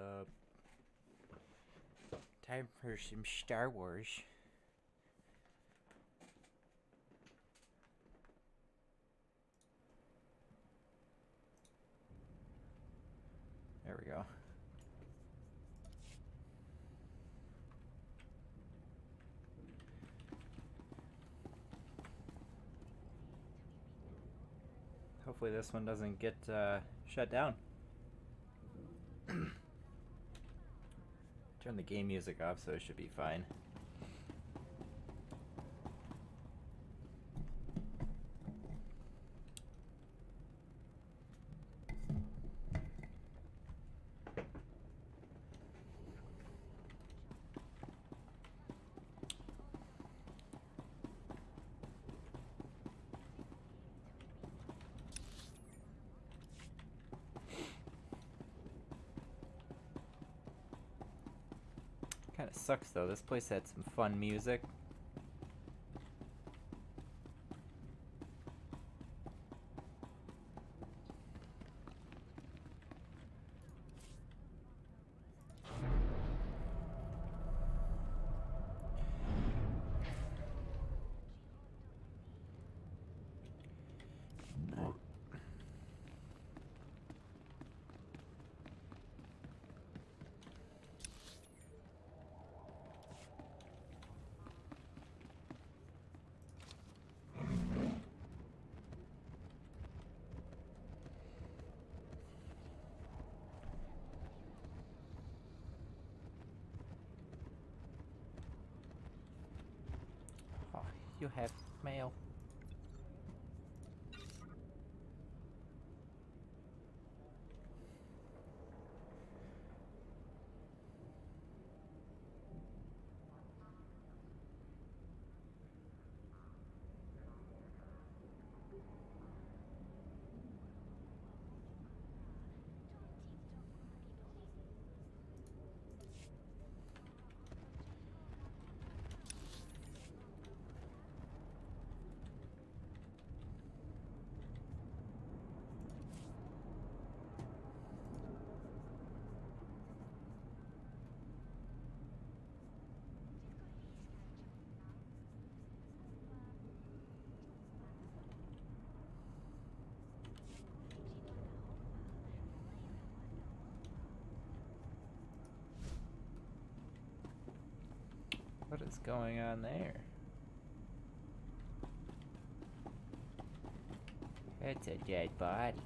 up? Time for some Star Wars. There we go. Hopefully this one doesn't get shut down. Turn the game music off, so it should be fine. Kind of sucks though. This place had some fun music. Oh, you have mail. What is going on there? It's a dead body.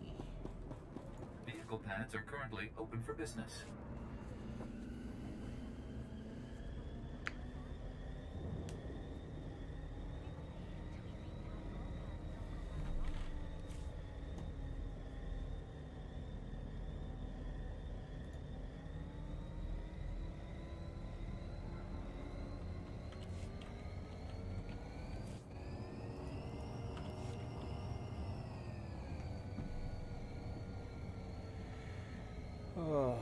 Vehicle pads are currently open for business. Oh.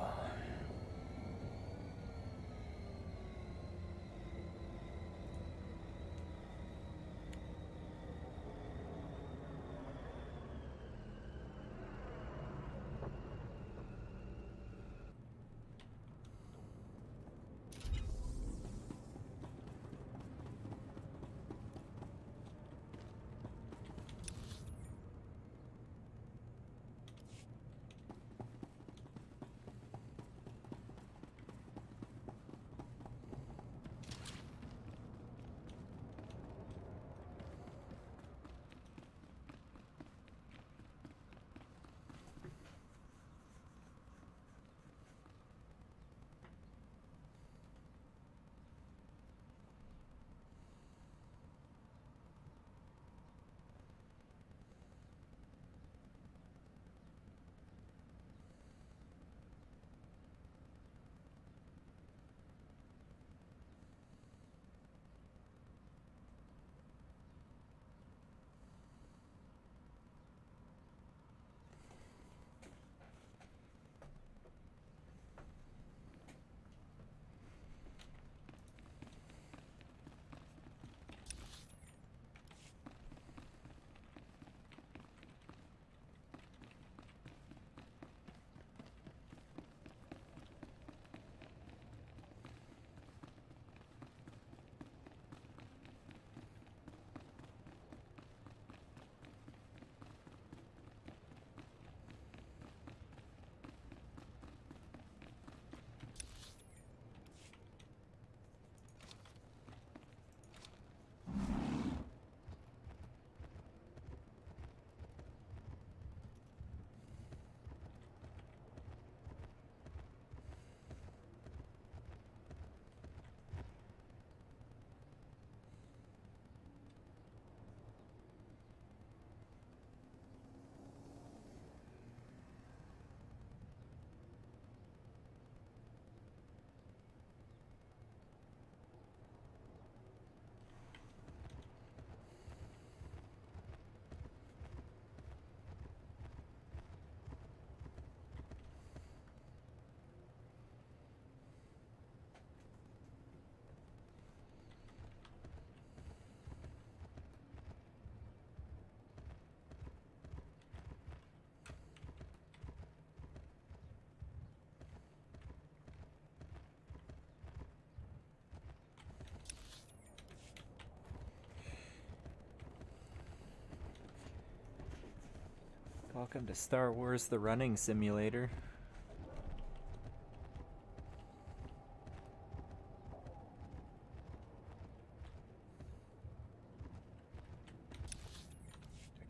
Welcome to Star Wars The Running Simulator.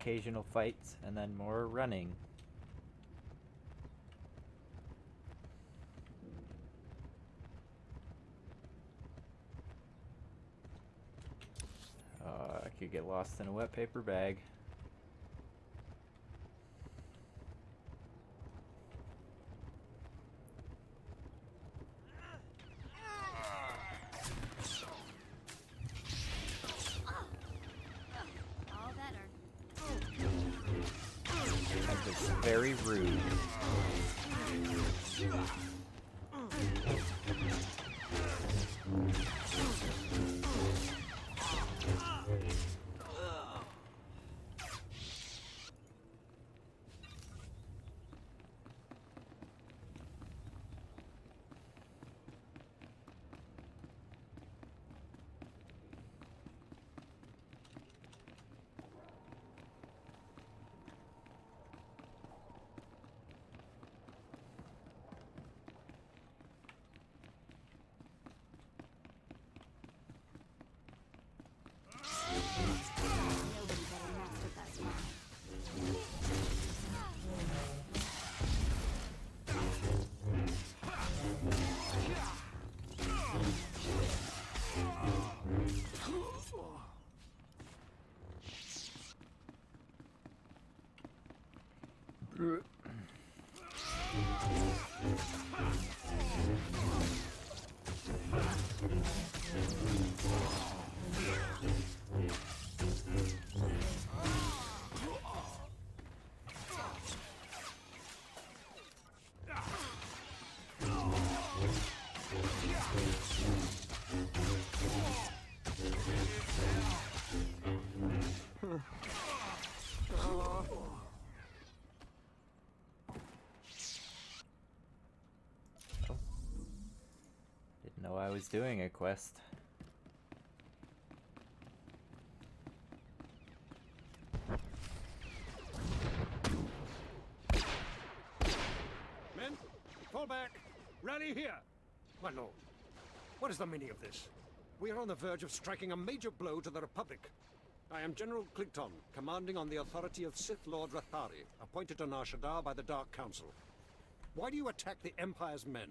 Occasional fights and then more running. I could get lost in a wet paper bag. That was very rude. Didn't know I was doing a quest. Men, fall back. Rally here. My lord, what is the meaning of this? We are on the verge of striking a major blow to the Republic. I am General Clinton, commanding on the authority of Sith Lord Rathari, appointed to Nar Shaddaa by the Dark Council. Why do you attack the Empire's men?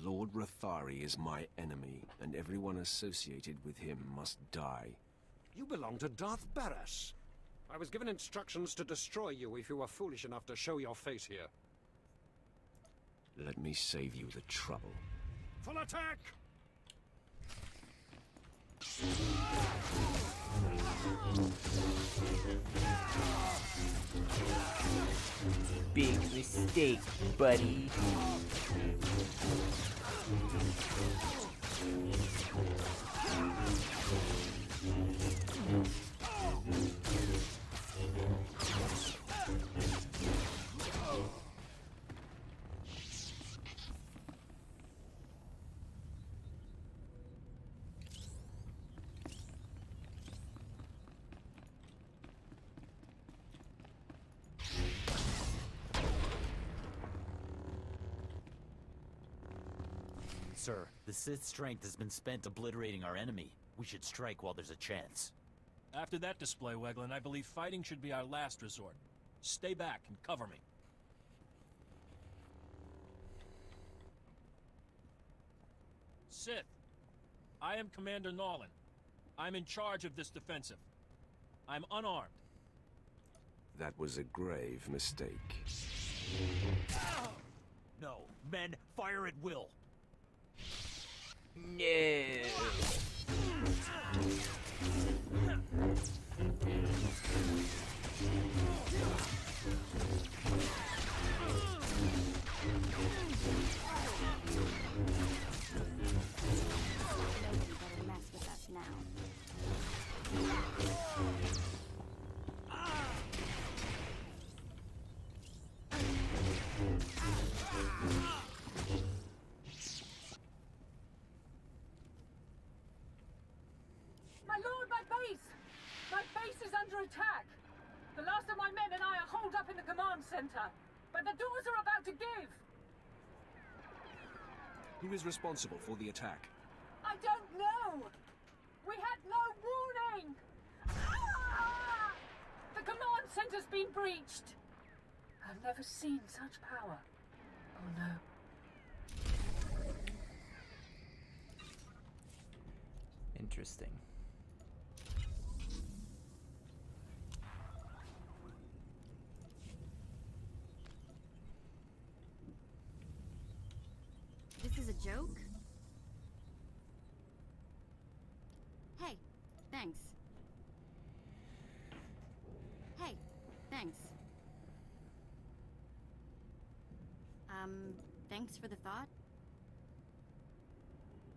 Lord Rathari is my enemy, and everyone associated with him must die. You belong to Darth Barras. I was given instructions to destroy you if you were foolish enough to show your face here. Let me save you the trouble. Full attack! Big mistake, buddy. Sir, the Sith's strength has been spent obliterating our enemy. We should strike while there's a chance. After that display, Weglin, I believe fighting should be our last resort. Stay back and cover me. Sith, I am Commander Nolan. I'm in charge of this defensive. I'm unarmed. That was a grave mistake. No, men, fire at will. No. Nobody better mess with us now. My lord, my base! My base is under attack. The last of my men and I are holed up in the command center, but the doors are about to give. Who is responsible for the attack? I don't know. We had no warning. Ah! The command center's been breached. I've never seen such power. Oh no. Interesting. This is a joke? Hey, thanks. Hey, thanks. Thanks for the thought?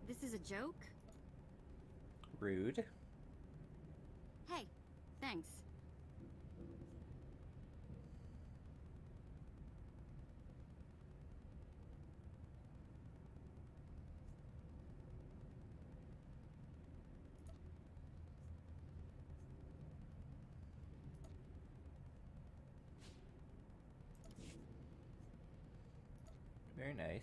This is a joke? Rude. Hey, thanks. Very nice.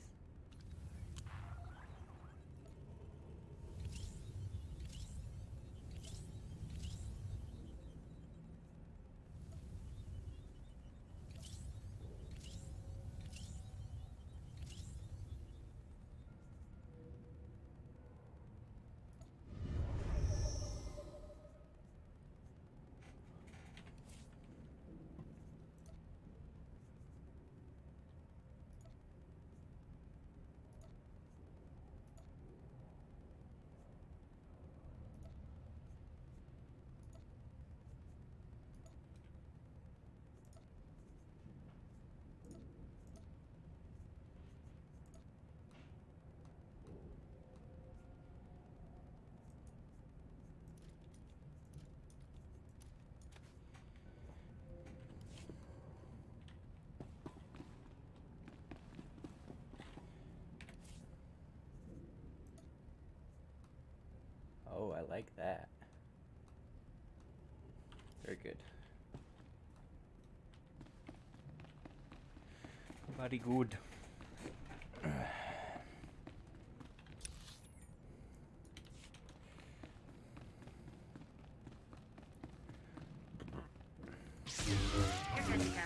Oh, I like that. Very good. Very good. You're good to go.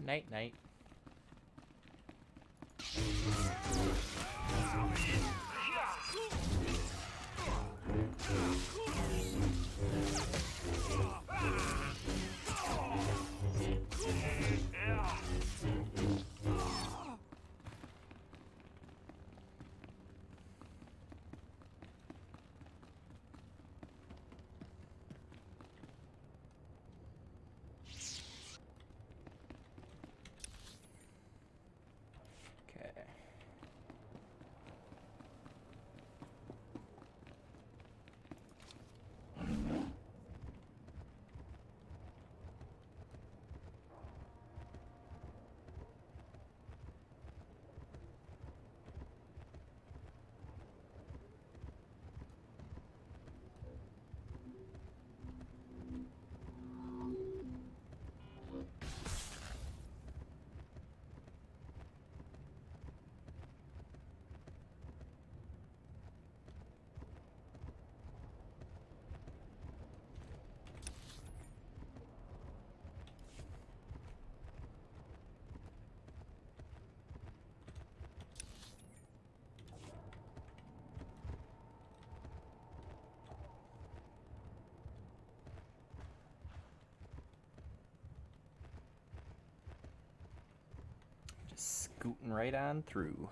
Night night. Okay. Just scooting right on through.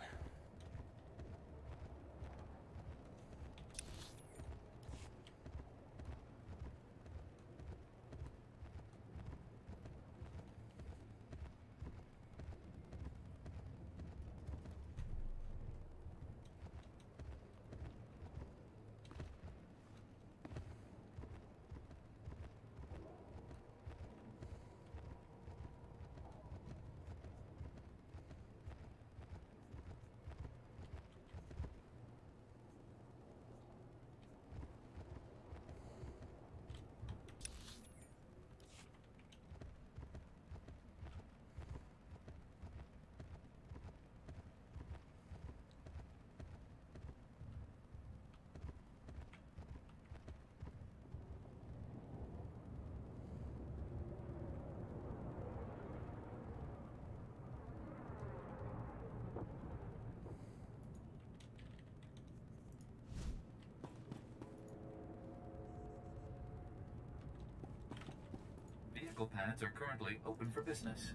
vehicle paths are currently open for business.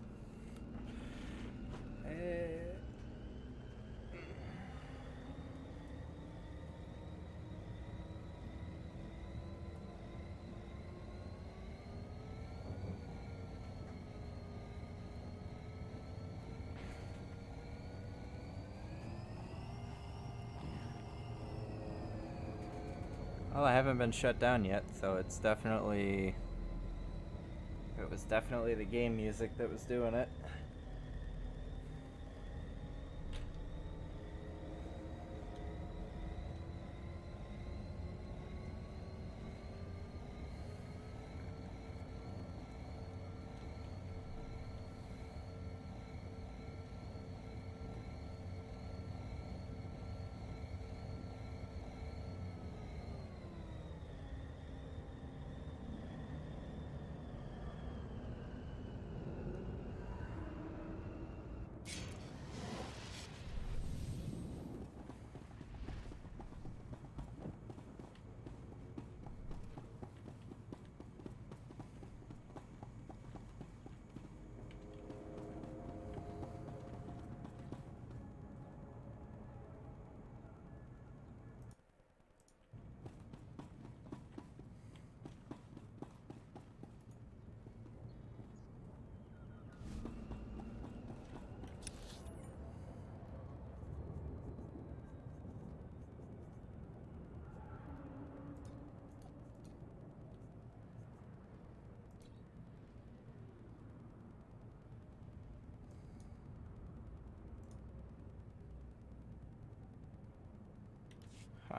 Well, I haven't been shut down yet, so it's definitely... It was definitely the game music that was doing it. Huh.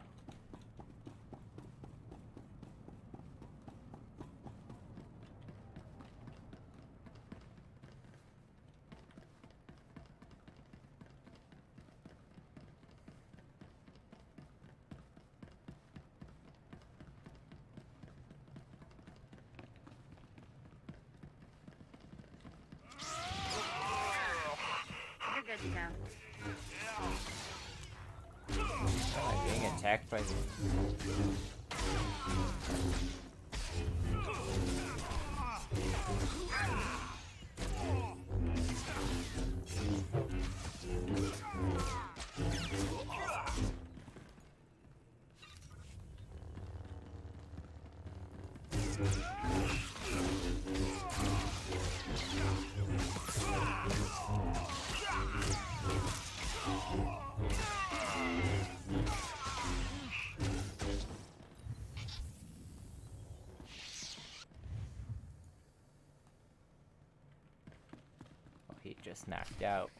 You're good to go. Am I being attacked by the... Oh, he just knocked out.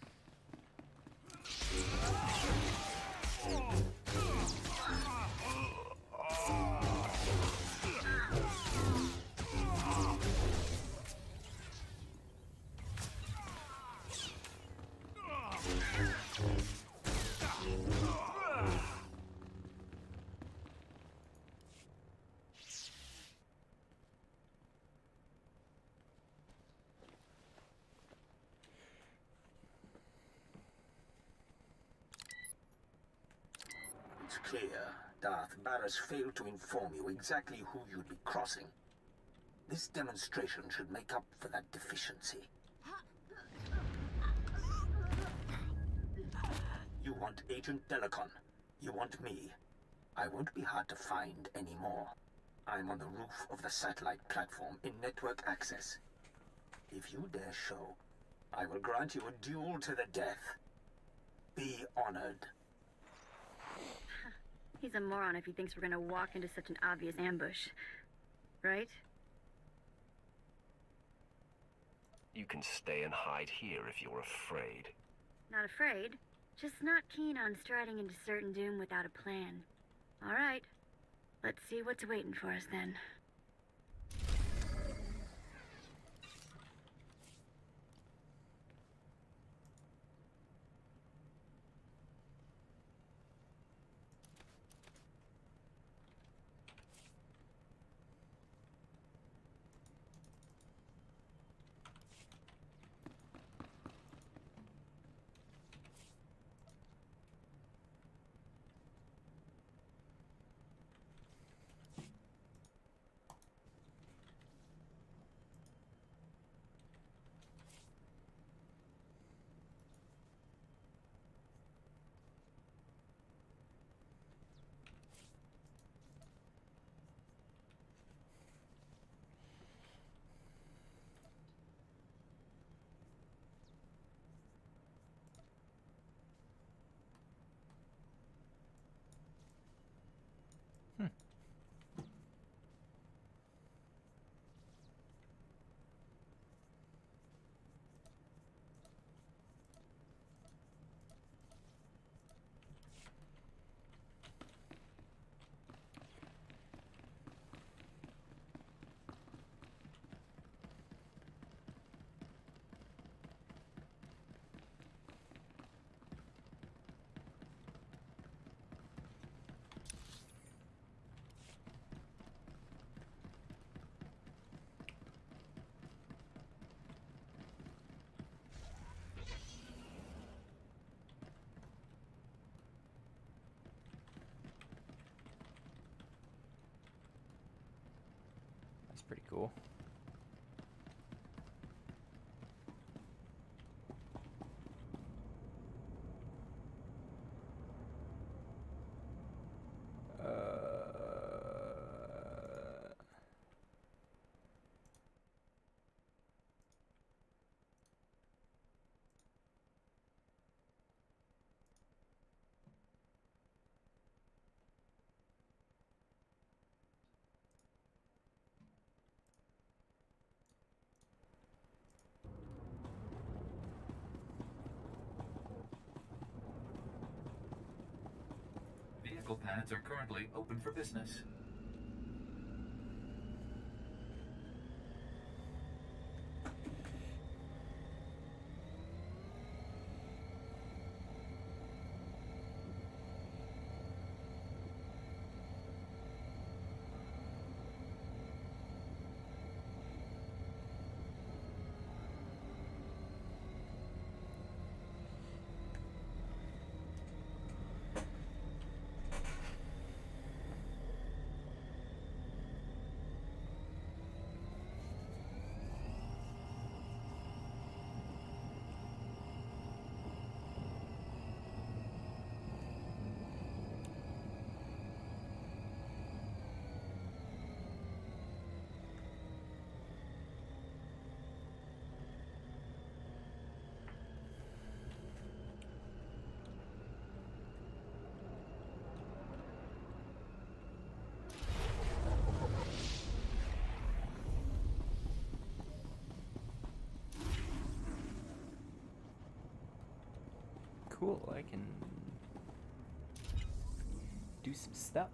It's clear Darth Barras failed to inform you exactly who you'd be crossing. This demonstration should make up for that deficiency. You want Agent Delicon. You want me. I won't be hard to find anymore. I'm on the roof of the satellite platform in network access. If you dare show, I will grant you a duel to the death. Be honored. He's a moron if he thinks we're gonna walk into such an obvious ambush. Right? You can stay and hide here if you're afraid. Not afraid. Just not keen on striding into certain doom without a plan. All right. Let's see what's waiting for us then. pretty cool. Vehicle pads are currently open for business. Cool, I can do some stuff.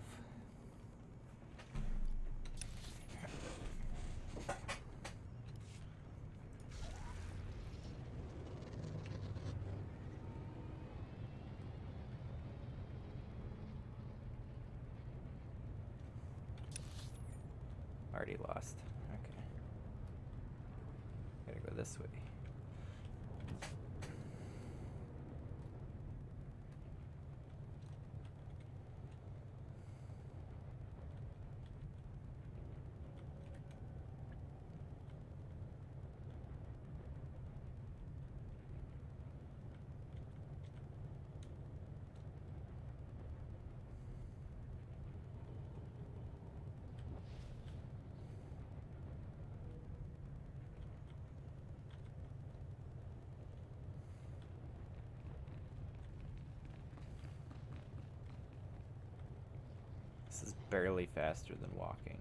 Already lost. Okay. Gotta go this way. This is barely faster than walking.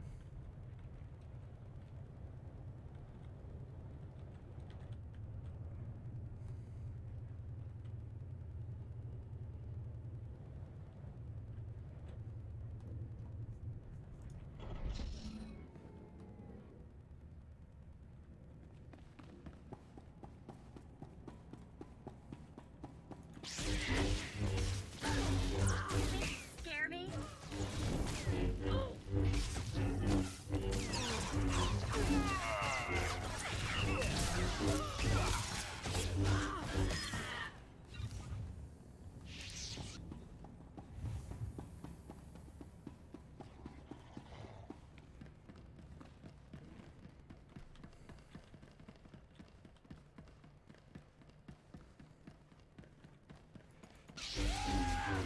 Scare me?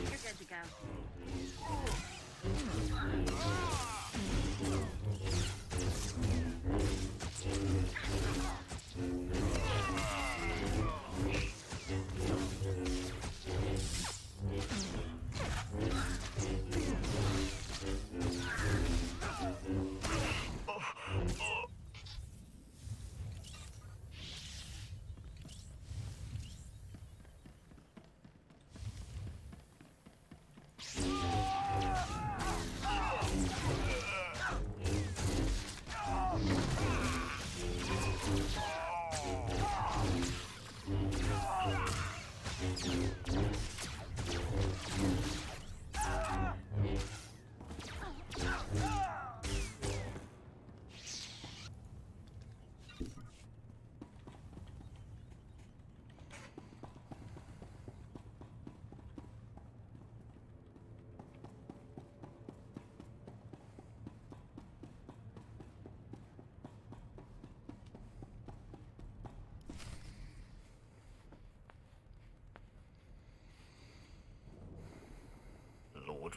You're good to go.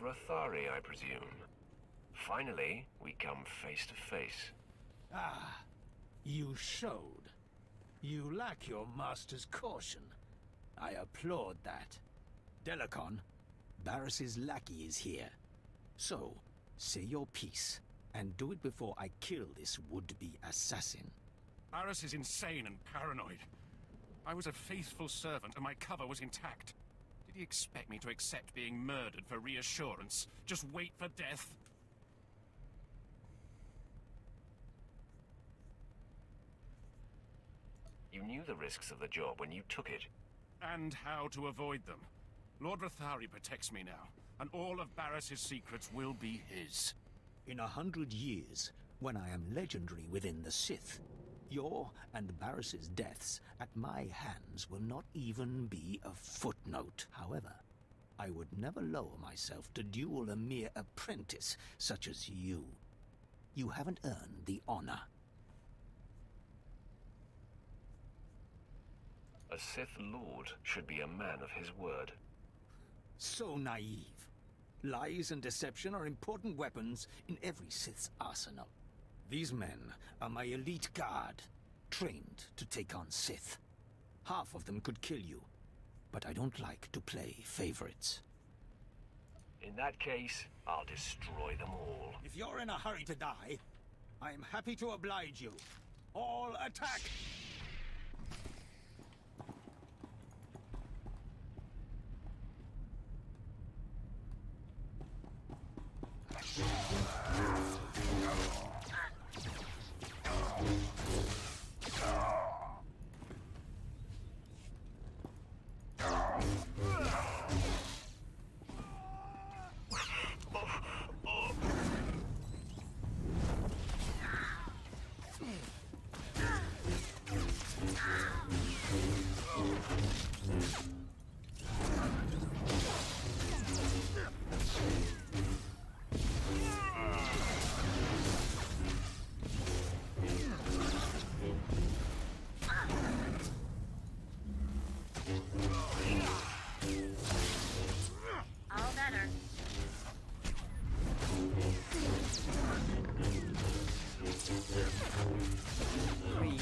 Rathari, I presume. Finally, we come face to face. Ah, you showed. You lack your master's caution. I applaud that. Delicon, Barris's lackey is here. So, say your piece, and do it before I kill this would-be assassin. Barris is insane and paranoid. I was a faithful servant and my cover was intact. Did he expect me to accept being murdered for reassurance? Just wait for death? You knew the risks of the job when you took it. And how to avoid them. Lord Rathari protects me now, and all of Barris's secrets will be his. In 100 years, when I am legendary within the Sith, your and Barris's deaths at my hands will not even be a footnote. However, I would never lower myself to duel a mere apprentice such as you. You haven't earned the honor. A Sith Lord should be a man of his word. So naive. Lies and deception are important weapons in every Sith's arsenal. These men are my elite guard, trained to take on Sith. Half of them could kill you, but I don't like to play favorites. In that case, I'll destroy them all. If you're in a hurry to die, I'm happy to oblige you. All attack!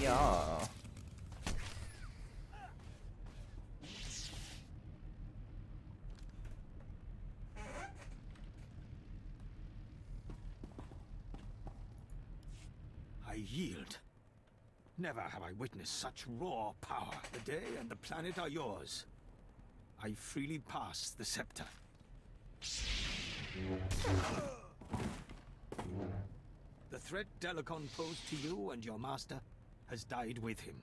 Yeah. I yield. Never have I witnessed such raw power. The day and the planet are yours. I freely pass the scepter. The threat Delicon posed to you and your master has died with him.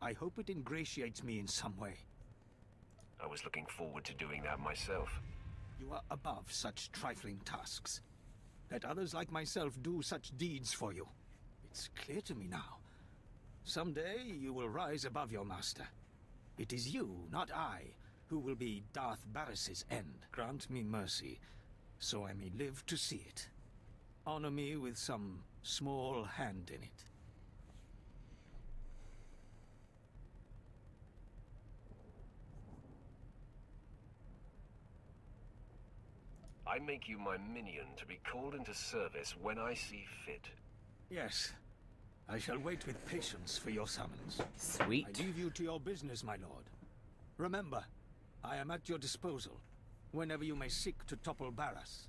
I hope it ingratiates me in some way. I was looking forward to doing that myself. You are above such trifling tasks. Let others like myself do such deeds for you. It's clear to me now. Someday you will rise above your master. It is you, not I, who will be Darth Barris's end. Grant me mercy, so I may live to see it. Honor me with some small hand in it. I make you my minion to be called into service when I see fit. Yes. I shall wait with patience for your summons. Sweet. I leave you to your business, my lord. Remember, I am at your disposal, whenever you may seek to topple Barras.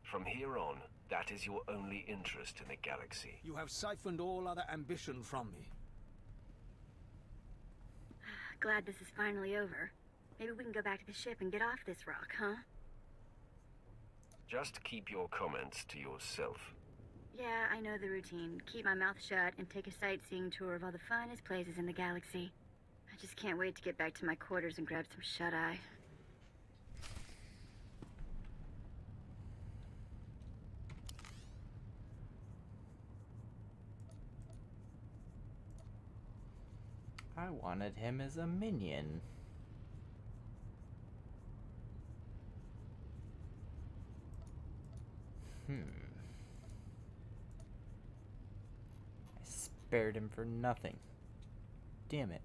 From here on, that is your only interest in the galaxy. You have siphoned all other ambition from me. Glad this is finally over. Maybe we can go back to the ship and get off this rock, huh? Just keep your comments to yourself. Yeah, I know the routine. Keep my mouth shut and take a sightseeing tour of all the finest places in the galaxy. I just can't wait to get back to my quarters and grab some shut-eye. I wanted him as a minion. I spared him for nothing. Damn it.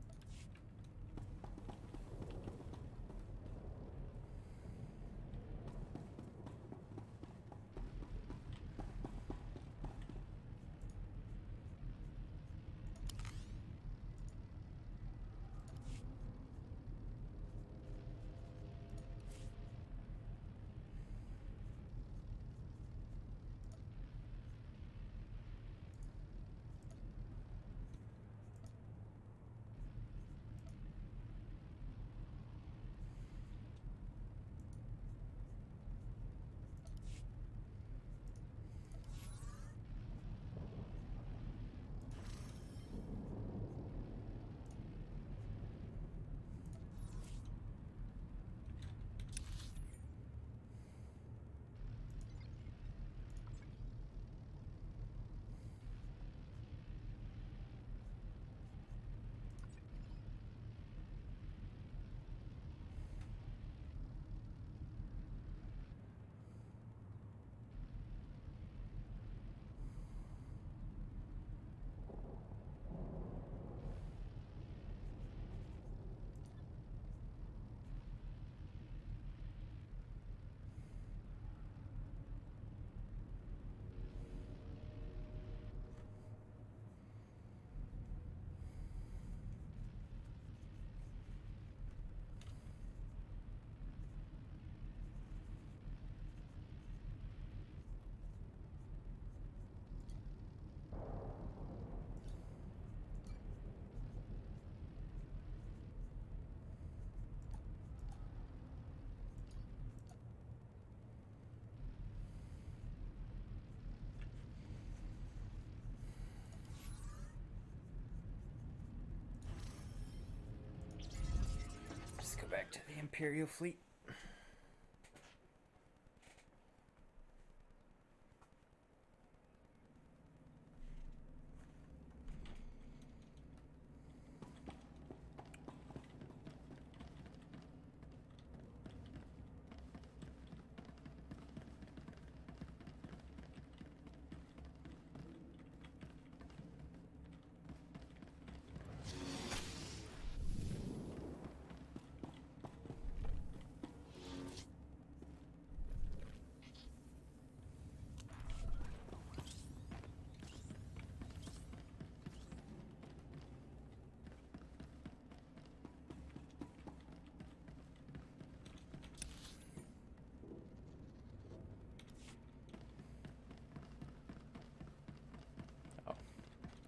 back to the Imperial fleet.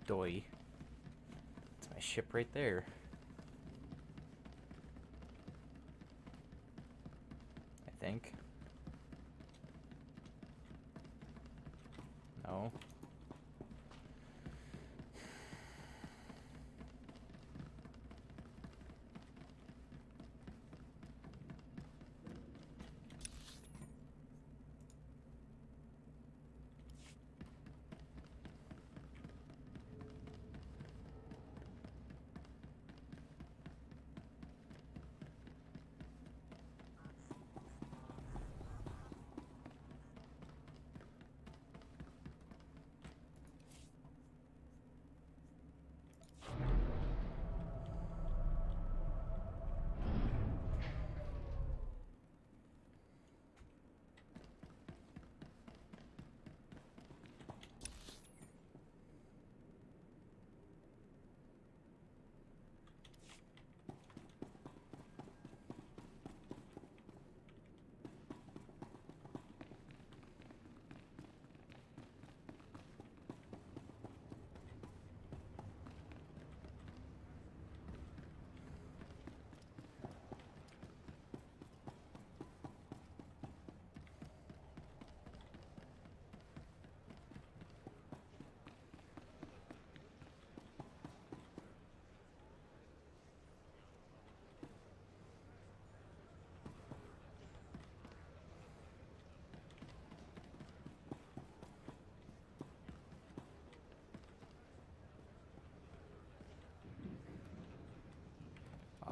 Doy. It's my ship right there. I think. No.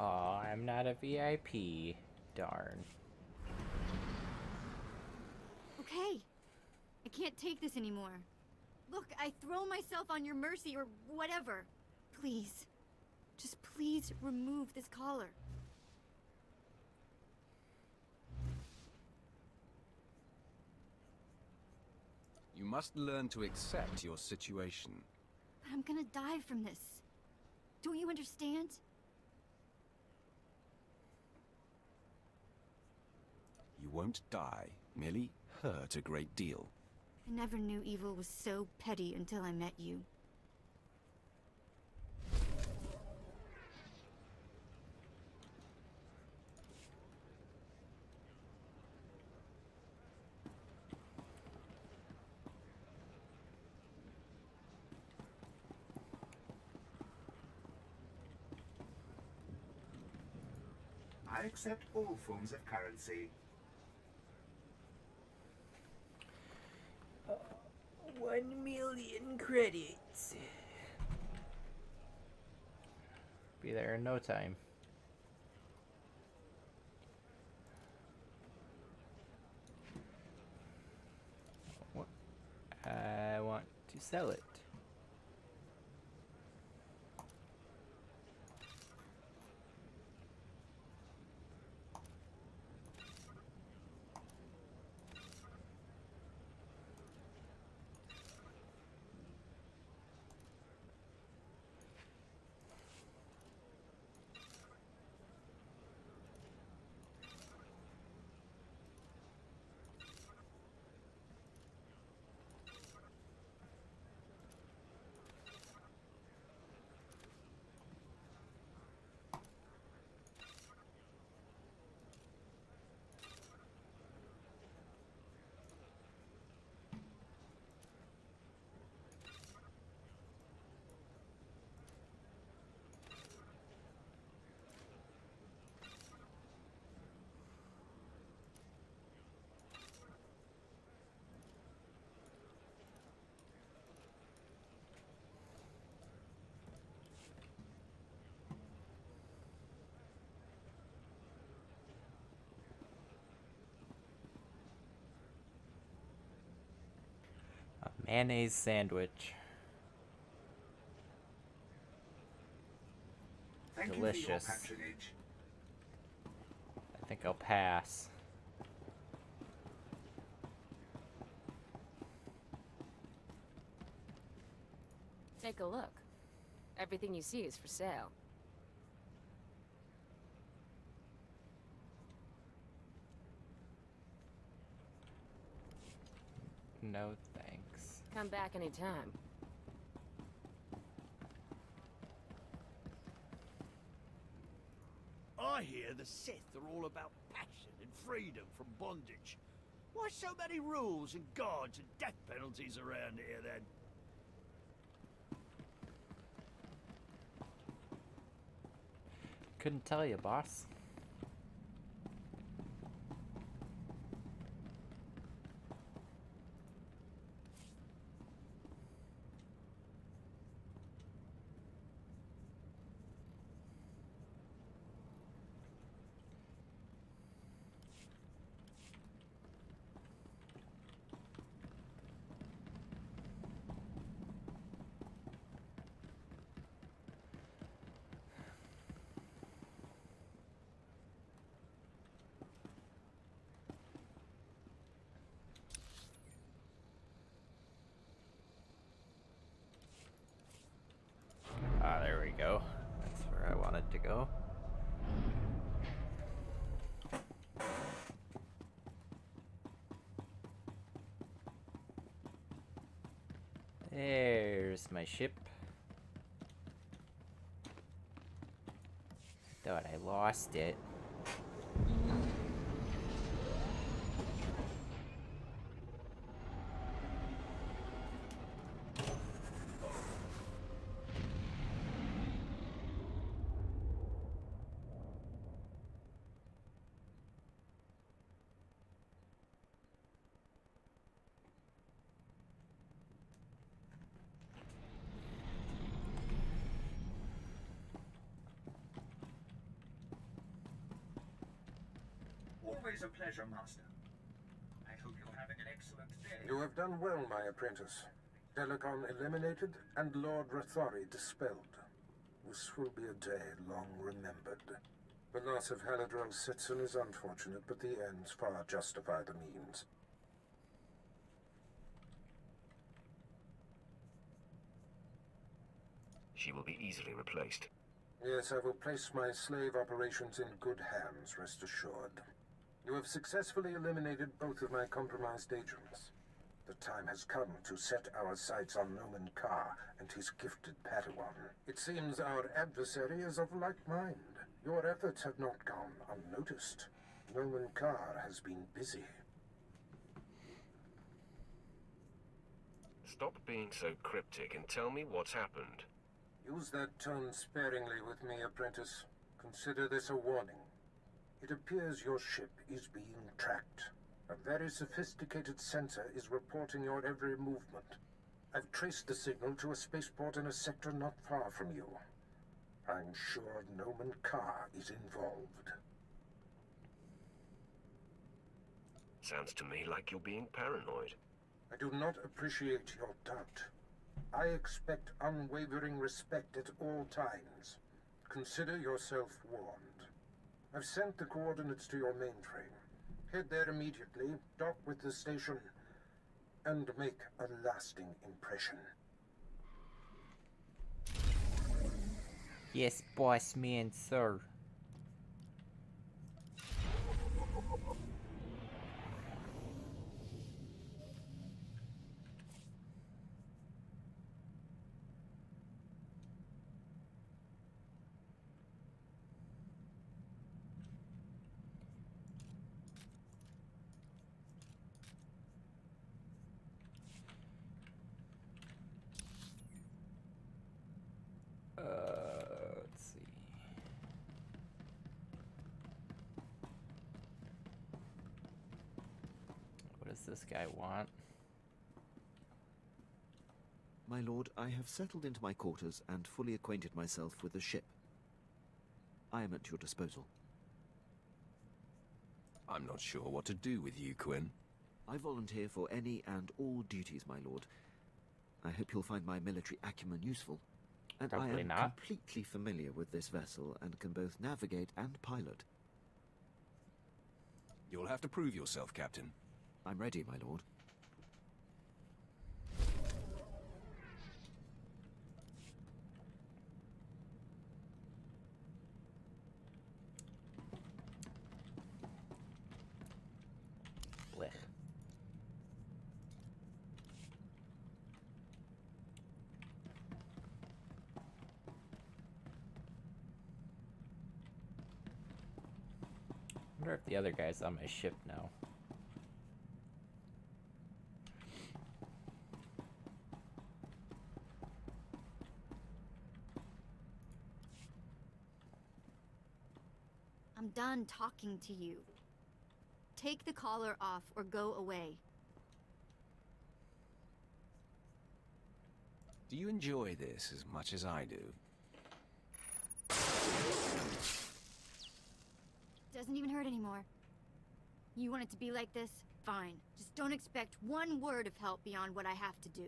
Oh, I'm not a VIP. Darn. Okay. I can't take this anymore. Look, I throw myself on your mercy or whatever. Please. Just please remove this collar. You must learn to accept your situation. But I'm gonna die from this. Don't you understand? You won't die, merely hurt a great deal. I never knew evil was so petty until I met you. I accept all forms of currency. 1,000,000 credits. Be there in no time. What? I want to sell it. Mayonnaise sandwich. Thank Delicious. you for your patronage. I think I'll pass. Take a look. Everything you see is for sale. No thanks. Come back anytime. I hear the Sith are all about passion and freedom from bondage. Why so many rules and guards and death penalties around here then? Couldn't tell you, boss. Ah, there we go. That's where I wanted to go. There's my ship. Thought I lost it. Always a pleasure, Master. I hope you're having an excellent day. You have done well, my apprentice. Delicon eliminated and Lord Rathari dispelled. This will be a day long remembered. The loss of Haladrel Sitson is unfortunate, but the ends far justify the means. She will be easily replaced. Yes, I will place my slave operations in good hands, rest assured. You have successfully eliminated both of my compromised agents. The time has come to set our sights on Noman Carr and his gifted Padawan. It seems our adversary is of like mind. Your efforts have not gone unnoticed. Noman Carr has been busy. Stop being so cryptic and tell me what's happened. Use that tone sparingly with me, apprentice. Consider this a warning. It appears your ship is being tracked. A very sophisticated sensor is reporting your every movement. I've traced the signal to a spaceport in a sector not far from you. I'm sure Noman Carr is involved. Sounds to me like you're being paranoid. I do not appreciate your doubt. I expect unwavering respect at all times. Consider yourself warned. I've sent the coordinates to your mainframe. Head there immediately, dock with the station, and make a lasting impression. Yes, boss man, sir. Let's see. What does this guy want? My lord, I have settled into my quarters and fully acquainted myself with the ship. I am at your disposal. I'm not sure what to do with you, Quinn. I volunteer for any and all duties, my lord. I hope you'll find my military acumen useful. And I Probably am not. completely familiar with this vessel and can both navigate and pilot. You'll have to prove yourself, Captain. I'm ready, my lord. Blech. I wonder if the other guy's on my ship now. I'm done talking to you. Take the collar off or go away. Do you enjoy this as much as I do? Doesn't even hurt anymore. You want it to be like this? Fine. Just don't expect one word of help beyond what I have to do.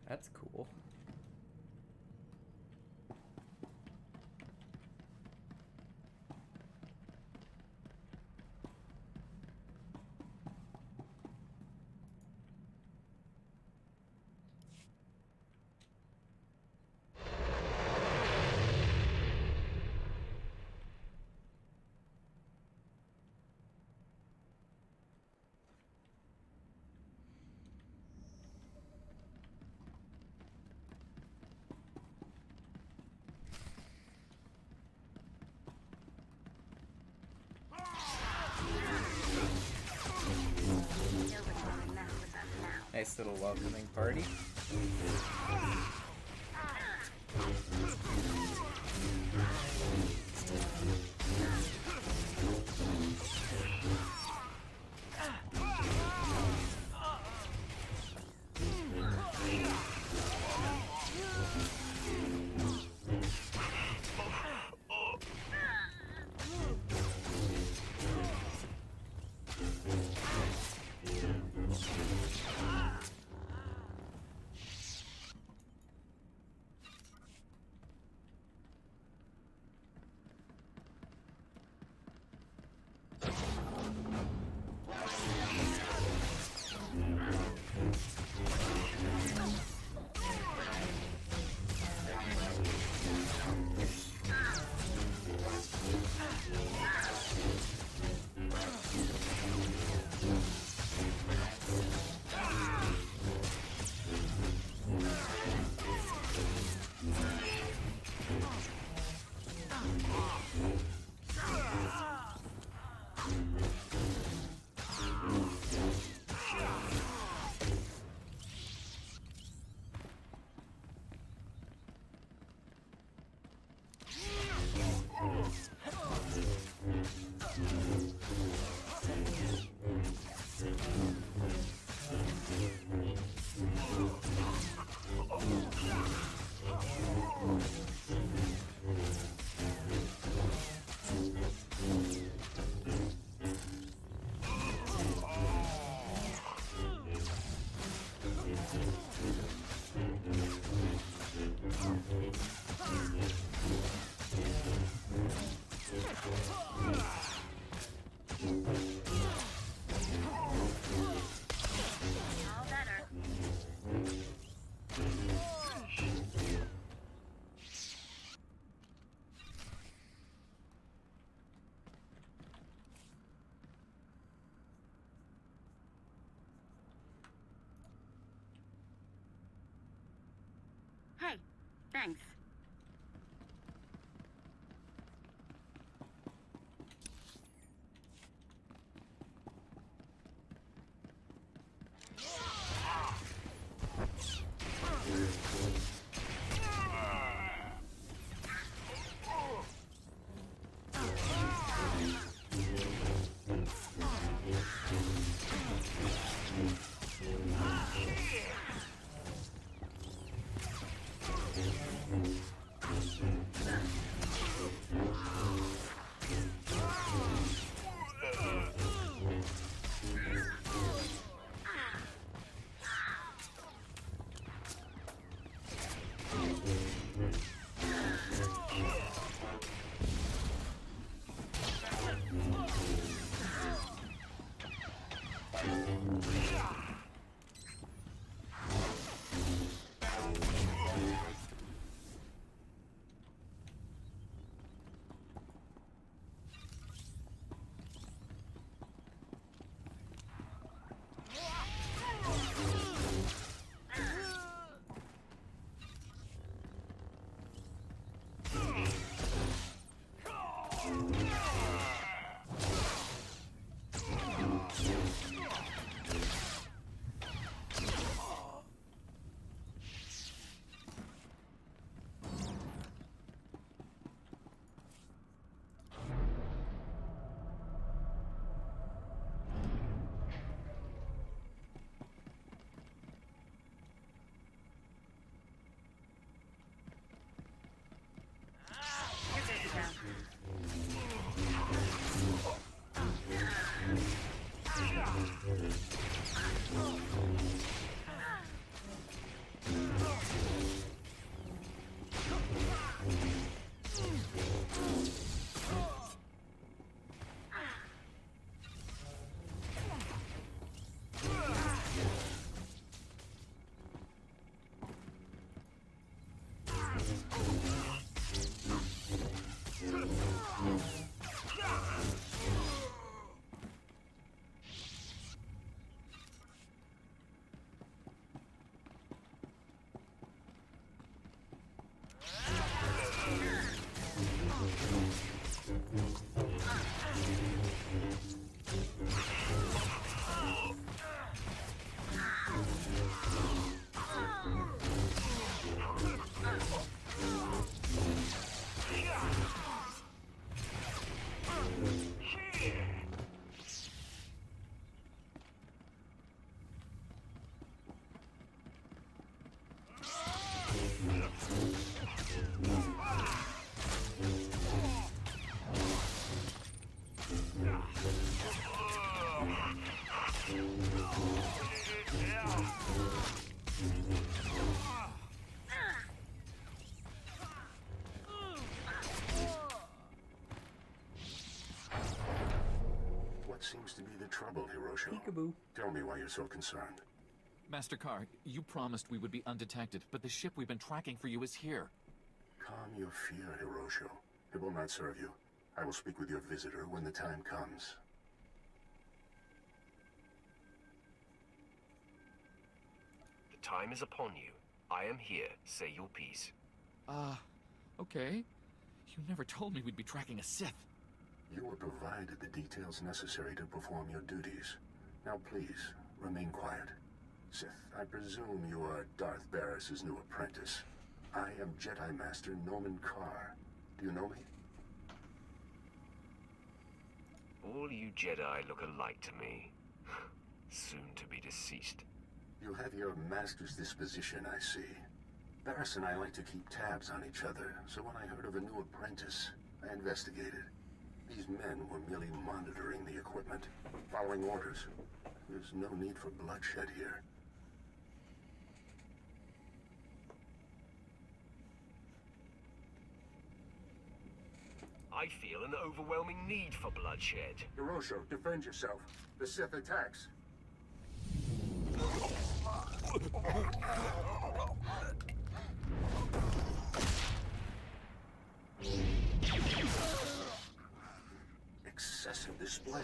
That's cool. Nice little welcoming party. Thanks. Seems to be the trouble, Hiroshi. Peekaboo. Tell me why you're so concerned. Master Carr, you promised we would be undetected, but the ship we've been tracking for you is here. Calm your fear, Hiroshi. It will not serve you. I will speak with your visitor when the time comes. The time is upon you. I am here. Say your piece. Okay. You never told me we'd be tracking a Sith. You were provided the details necessary to perform your duties. Now please, remain quiet. Sith, I presume you are Darth Barris's new apprentice. I am Jedi Master Norman Carr. Do you know me? All you Jedi look alike to me. Soon to be deceased. You have your master's disposition, I see. Barris and I like to keep tabs on each other, so when I heard of a new apprentice, I investigated. These men were merely monitoring the equipment, following orders. There's no need for bloodshed here. I feel an overwhelming need for bloodshed. Hiroshi, defend yourself. The Sith attacks. Excessive display.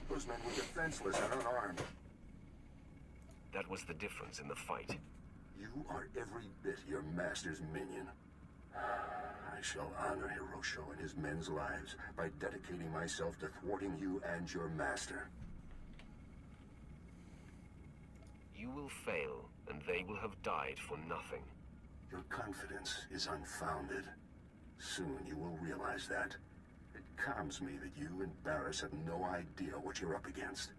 Those men were defenseless and unarmed. That was the difference in the fight. You are every bit your master's minion. I shall honor Hiroshio and his men's lives by dedicating myself to thwarting you and your master. You will fail, and they will have died for nothing. Your confidence is unfounded. Soon you will realize that. It calms me that you and Barris have no idea what you're up against.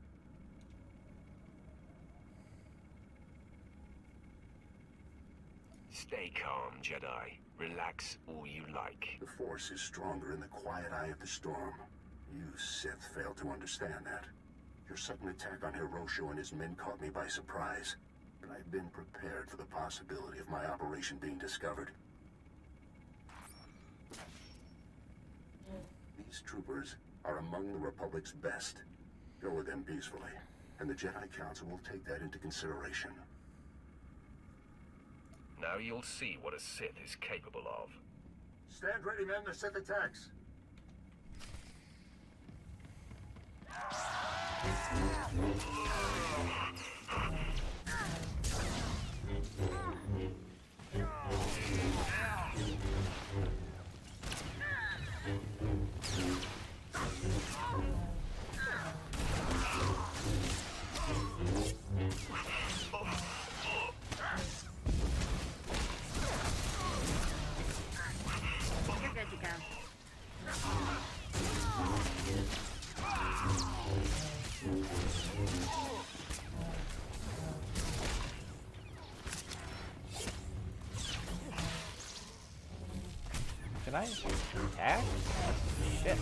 Stay calm, Jedi. Relax all you like. The Force is stronger in the quiet eye of the storm. You Sith failed to understand that. Your sudden attack on Hiroshio and his men caught me by surprise, but I've been prepared for the possibility of my operation being discovered. These troopers are among the Republic's best. Go with them peacefully, and the Jedi Council will take that into consideration. Now you'll see what a Sith is capable of. Stand ready, men. The Sith attacks. You're good to go. Can I attack? Shit.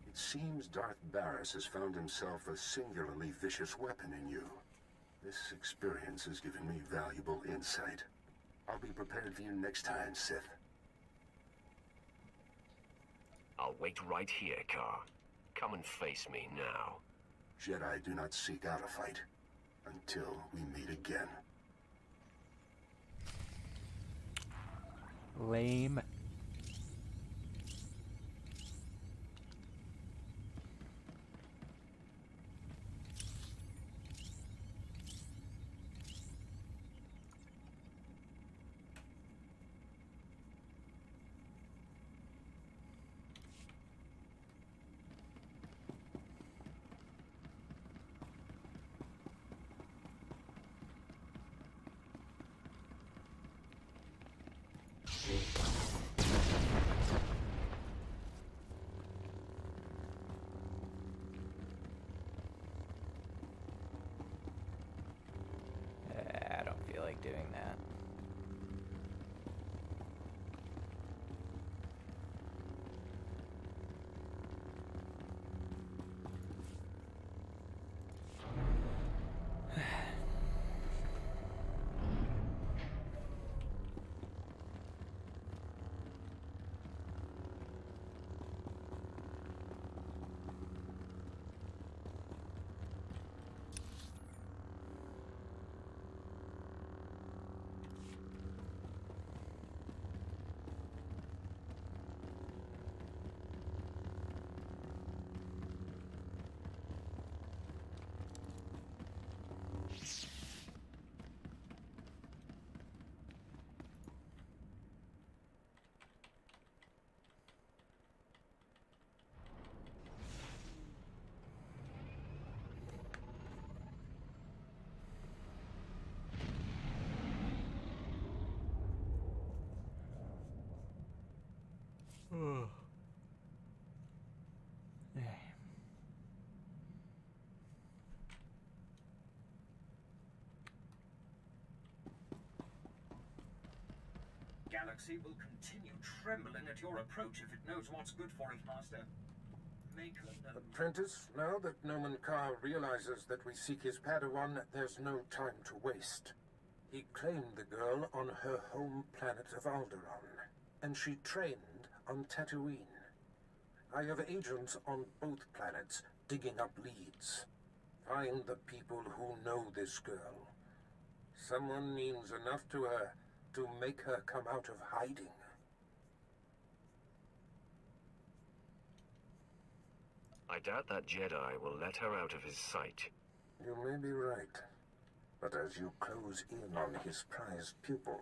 It seems Darth Barris has found himself a singularly vicious weapon in you. This experience has given me valuable insight. I'll be prepared for you next time, Sith. I'll wait right here, Car. Come and face me now. Jedi do not seek out a fight until we meet again. Lame. I don't feel like doing that. Galaxy will continue trembling at your approach if it knows what's good for it, Master. Make her know. Apprentice, now that Noman Carr realizes that we seek his Padawan, there's no time to waste. He claimed the girl on her home planet of Alderaan, and she trained on Tatooine. I have agents on both planets digging up leads. Find the people who know this girl. Someone means enough to her to make her come out of hiding. I doubt that Jedi will let her out of his sight. You may be right. But as you close in on his prized pupil,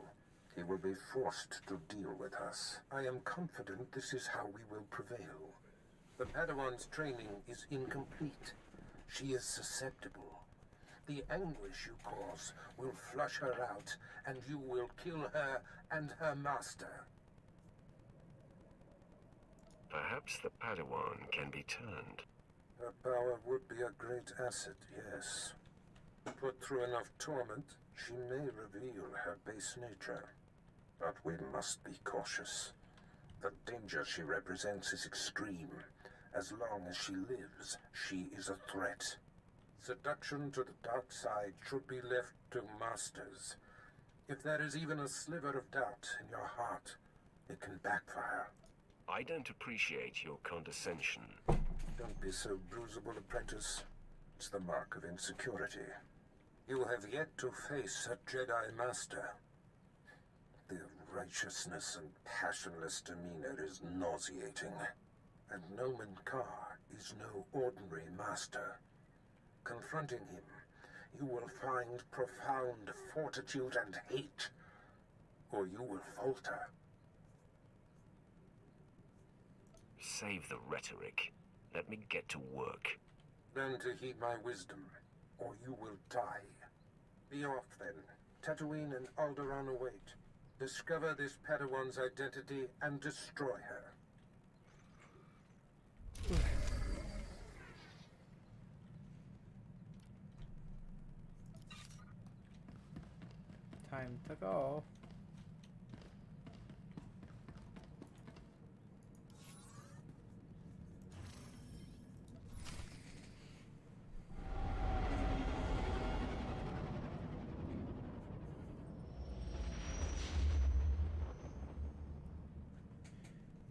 he will be forced to deal with us. I am confident this is how we will prevail. The Padawan's training is incomplete. She is susceptible. The anguish you cause will flush her out, and you will kill her and her master. Perhaps the Padawan can be turned. Her power would be a great asset, yes. Put through enough torment, she may reveal her base nature. But we must be cautious. The danger she represents is extreme. As long as she lives, she is a threat. Seduction to the dark side should be left to masters. If there is even a sliver of doubt in your heart, it can backfire. I don't appreciate your condescension. Don't be so bruisable, apprentice. It's the mark of insecurity. You have yet to face a Jedi Master. Their righteousness and passionless demeanor is nauseating. And Noman Carr is no ordinary master. Confronting him, you will find profound fortitude and hate, or you will falter. Save the rhetoric. Let me get to work. Learn to heed my wisdom, or you will die. Be off, then. Tatooine and Alderaan await. Discover this Padawan's identity and destroy her. Time to go.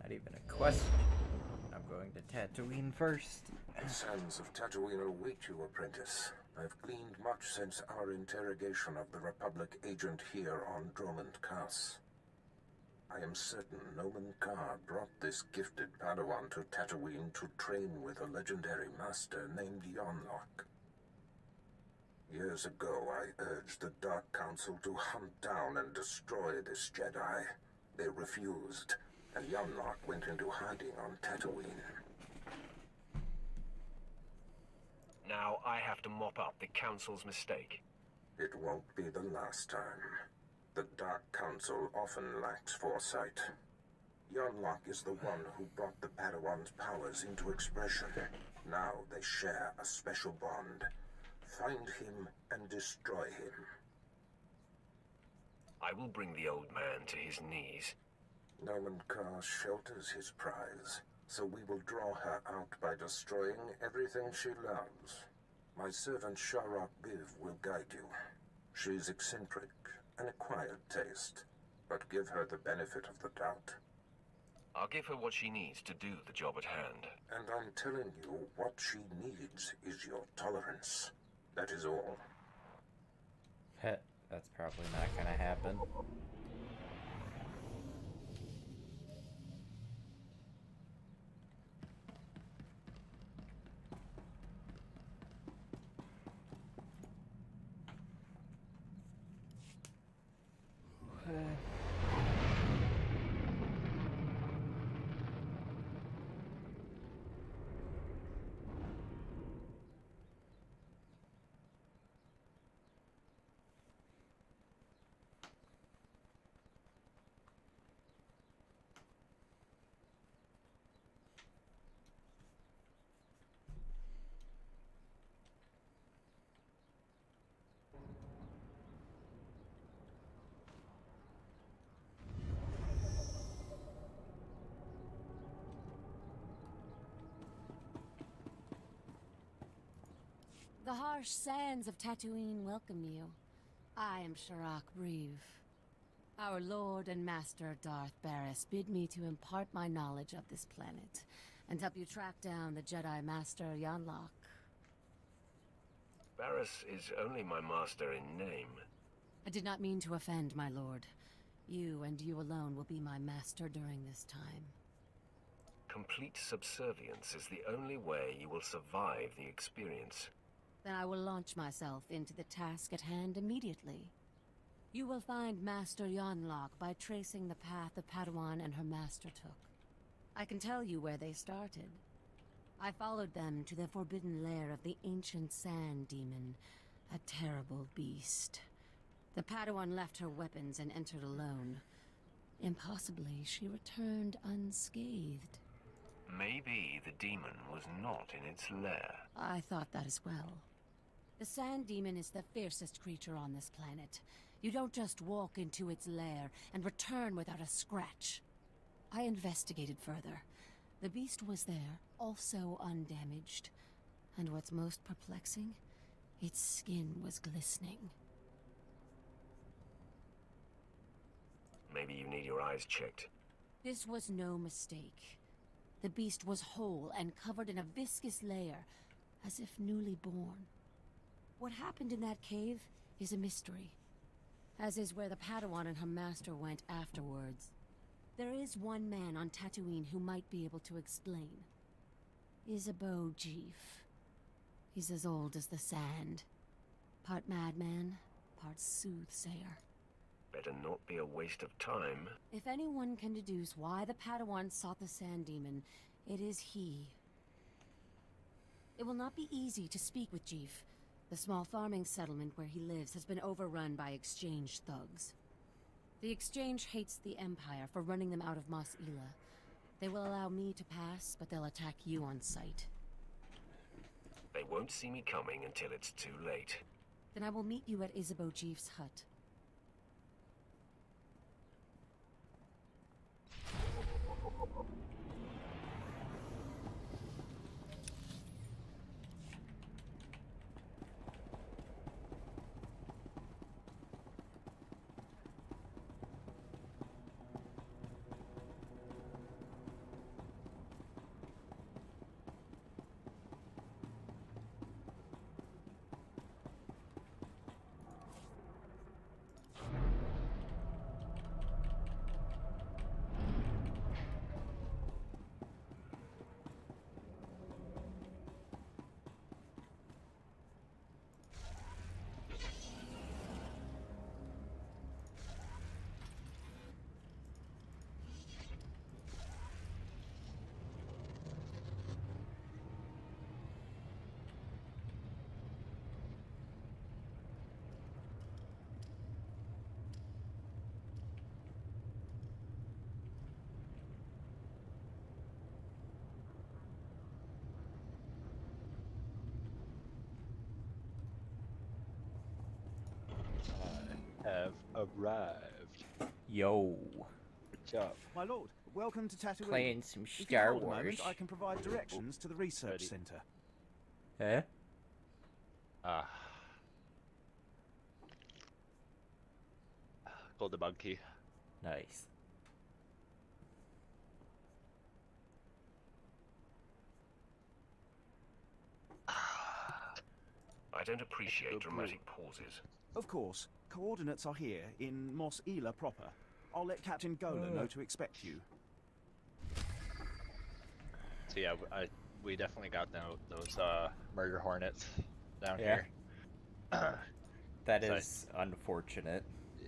Not even a question. I'm going to Tatooine first. The sands of Tatooine await you, apprentice. I've gleaned much since our interrogation of the Republic agent here on Dromund Kaas. I am certain Noman Carr brought this gifted Padawan to Tatooine to train with a legendary master named Yonlock. Years ago, I urged the Dark Council to hunt down and destroy this Jedi. They refused, and Yonlock went into hiding on Tatooine. Now I have to mop up the Council's mistake. It won't be the last time. The Dark Council often lacks foresight. Yonlock is the one who brought the Padawan's powers into expression. Now they share a special bond. Find him and destroy him. I will bring the old man to his knees. Noman Carr shelters his prize, so we will draw her out by destroying everything she loves. My servant Sharok Biv will guide you. She's eccentric, an acquired taste, but give her the benefit of the doubt. I'll give her what she needs to do the job at hand. And I'm telling you, what she needs is your tolerance. That is all. Heh, that's probably not gonna happen. The harsh sands of Tatooine welcome you. I am Sharak Breve. Our Lord and Master Darth Barris bid me to impart my knowledge of this planet and help you track down the Jedi Master Yanlok. Barris is only my master in name. I did not mean to offend, my lord. You and you alone will be my master during this time. Complete subservience is the only way you will survive the experience. Then I will launch myself into the task at hand immediately. You will find Master Yanlok by tracing the path the Padawan and her master took. I can tell you where they started. I followed them to the forbidden lair of the ancient sand demon, a terrible beast. The Padawan left her weapons and entered alone. Impossibly, she returned unscathed. Maybe the demon was not in its lair. I thought that as well. The sand demon is the fiercest creature on this planet. You don't just walk into its lair and return without a scratch. I investigated further. The beast was there, also undamaged. And what's most perplexing? Its skin was glistening. Maybe you need your eyes checked. This was no mistake. The beast was whole and covered in a viscous layer, as if newly born. What happened in that cave is a mystery, as is where the Padawan and her master went afterwards. There is one man on Tatooine who might be able to explain. Isabeau Jeef. He's as old as the sand. Part madman, part soothsayer. Better not be a waste of time. If anyone can deduce why the Padawan sought the sand demon, it is he. It will not be easy to speak with Jeef. The small farming settlement where he lives has been overrun by exchange thugs. The exchange hates the Empire for running them out of Mos Ela. They will allow me to pass, but they'll attack you on sight. They won't see me coming until it's too late. Then I will meet you at Isabeau Jeef's hut. Have arrived. Yo. Good job. My lord, welcome to Tatooine. Playing some If you Star hold a moment, Wars. I can provide directions to the research center. Eh? Called the monkey. Nice. I don't appreciate dramatic pauses. Of course. Coordinates are here, in Mos Ela proper. I'll let Captain Gola know to expect you. So yeah, we definitely got those murder hornets down Yeah. here. That So is unfortunate.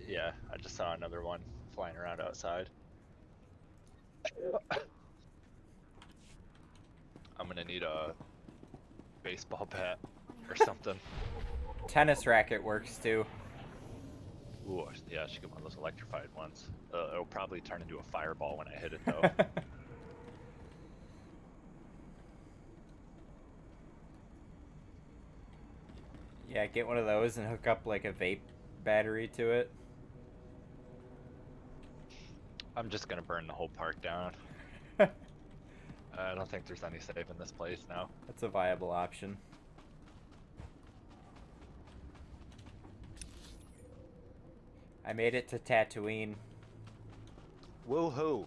Yeah, I just saw another one flying around outside. I'm gonna need a baseball bat or something. Tennis racket works too. Ooh, yeah, I should get one of those electrified ones. It'll probably turn into a fireball when I hit it, though. Yeah, get one of those and hook up like a vape battery to it. I'm just gonna burn the whole park down. I don't think there's any saving this place now. That's a viable option. I made it to Tatooine. Woohoo!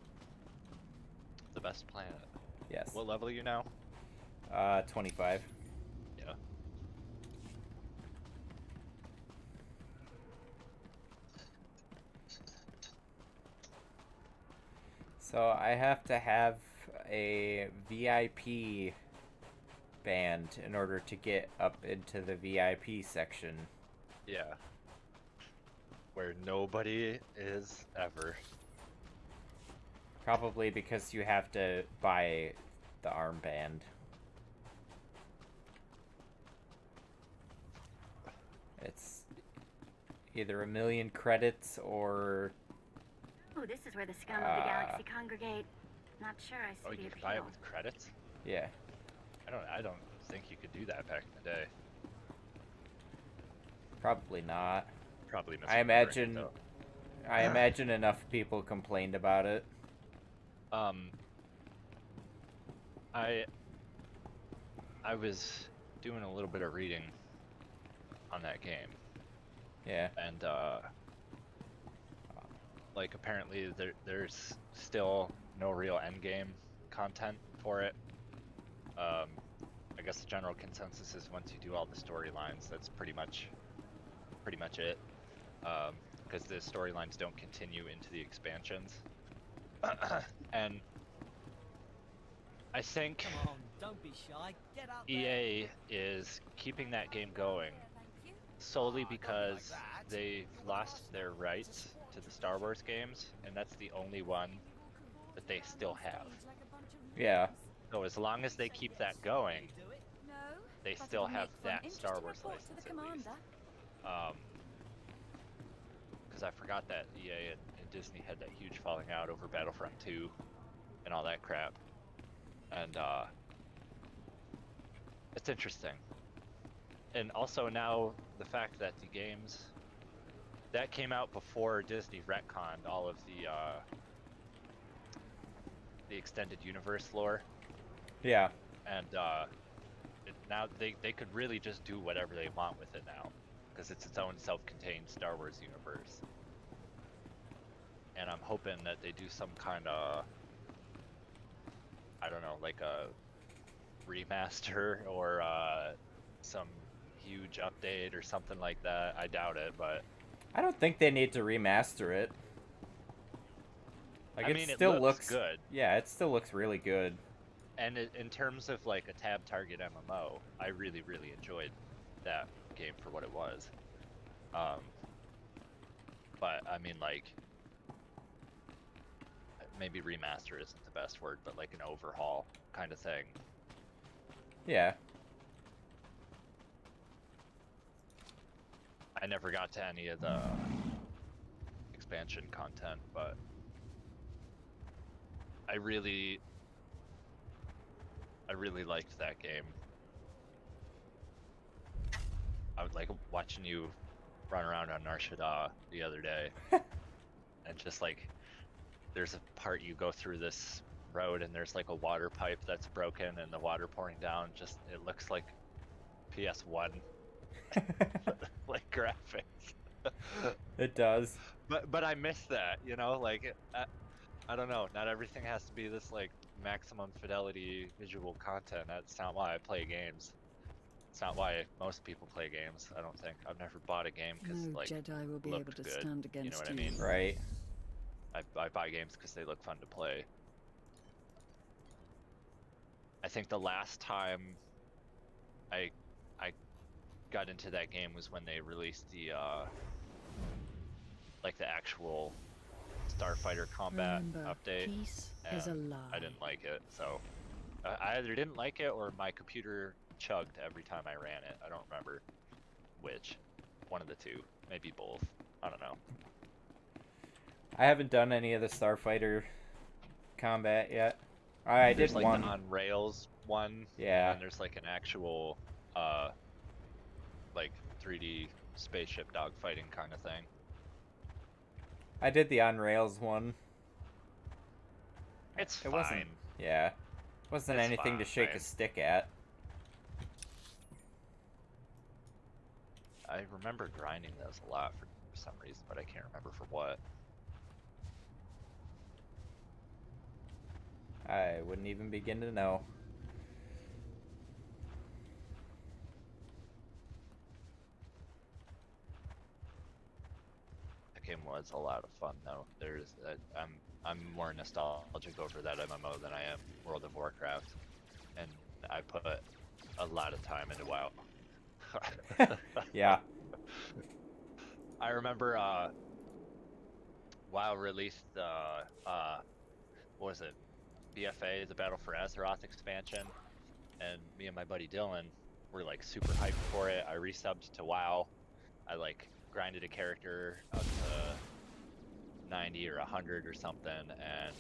The best planet. Yes. What level are you now? 25. Yeah. So I have to have a VIP band in order to get up into the VIP section. Yeah. Where nobody is ever. Probably because you have to buy the armband. It's either 1,000,000 credits or... Oh, this is where the scum of the galaxy congregate. Not sure I see Oh, the you can appeal. buy it with credits? Yeah. I don't think you could do that back in the day. Probably not. Probably I imagine enough people complained about it. I was doing a little bit of reading on that game. Yeah. And like apparently there's still no real endgame content for it. I guess the general consensus is once you do all the storylines, that's pretty much it. Because the storylines don't continue into the expansions. And I think Come on, don't be shy. Get up there. EA is keeping that game going solely because they've lost their rights to the Star Wars games, and that's the only one that they still have. Yeah. So as long as they keep that going, they still have that Star Wars license at least. Because I forgot that EA and Disney had that huge falling out over Battlefront 2 and all that crap. And it's interesting. And also now the fact that the games that came out before Disney retconned all of the extended universe lore. Yeah. And now they could really just do whatever they want with it now, because it's its own self-contained Star Wars universe. And I'm hoping that they do some kind of, I don't know, like a remaster or some huge update or something like that. I doubt it, but I don't think they need to remaster it. Like, I mean, it still it looks looks good. Yeah, it still looks really good. And in terms of like a tab target MMO, I really enjoyed that game for what it was. But I mean, like, maybe remaster isn't the best word, but like an overhaul kind of thing. Yeah. I never got to any of the expansion content, but I really liked that game. I was like watching you run around on Nar Shaddaa the other day, and just like there's a part you go through this road and there's like a water pipe that's broken and the water pouring down. Just it looks like PS1 like graphics. It does. But I miss that, you know, like I don't know, not everything has to be this like maximum fidelity visual content. That's not why I play games. It's not why most people play games, I don't think. I've never bought a game because No like Jedi will be looked able to good, stand you know against what I you. mean? Right. I buy games because they look fun to play. I think the last time I got into that game was when they released the like the actual Starfighter combat Remember, update. peace is a and lie. I didn't like it, so I either didn't like it or my computer chugged every time I ran it. I don't remember which. One of the two, maybe both. I don't know. I haven't done any of the Starfighter combat yet. I There's did like one. the on rails one. Yeah. And there's like an actual like 3D spaceship dogfighting kind of thing. I did the on rails one. It's It wasn't. fine. Yeah. Wasn't It's anything to fine. shake a stick at. I remember grinding those a lot for some reason, but I can't remember for what. I wouldn't even begin to know. That game was a lot of fun though. I'm more nostalgic over that MMO than I am World of Warcraft, and I put a lot of time into WoW. Yeah. I remember WoW released what was it? BFA, the Battle for Azeroth expansion, and me and my buddy Dylan were like super hyped for it. I resubbed to WoW. I like grinded a character up to 90 or 100 or something, and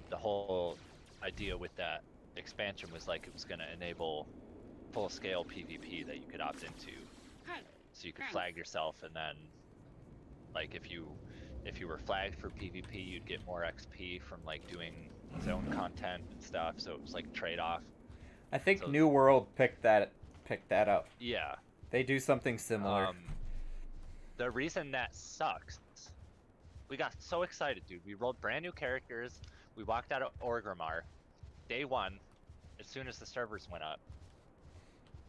the whole idea with that expansion was like it was going to enable full-scale PvP that you could opt into. So you could flag yourself, and then like if you were flagged for PvP, you'd get more XP from like doing zone content and stuff. So it was like trade-off. I think New World picked that up. Yeah. They do something similar. The reason that sucks, we got so excited, dude. We rolled brand new characters. We walked out of Orgrimmar, day one, as soon as the servers went up.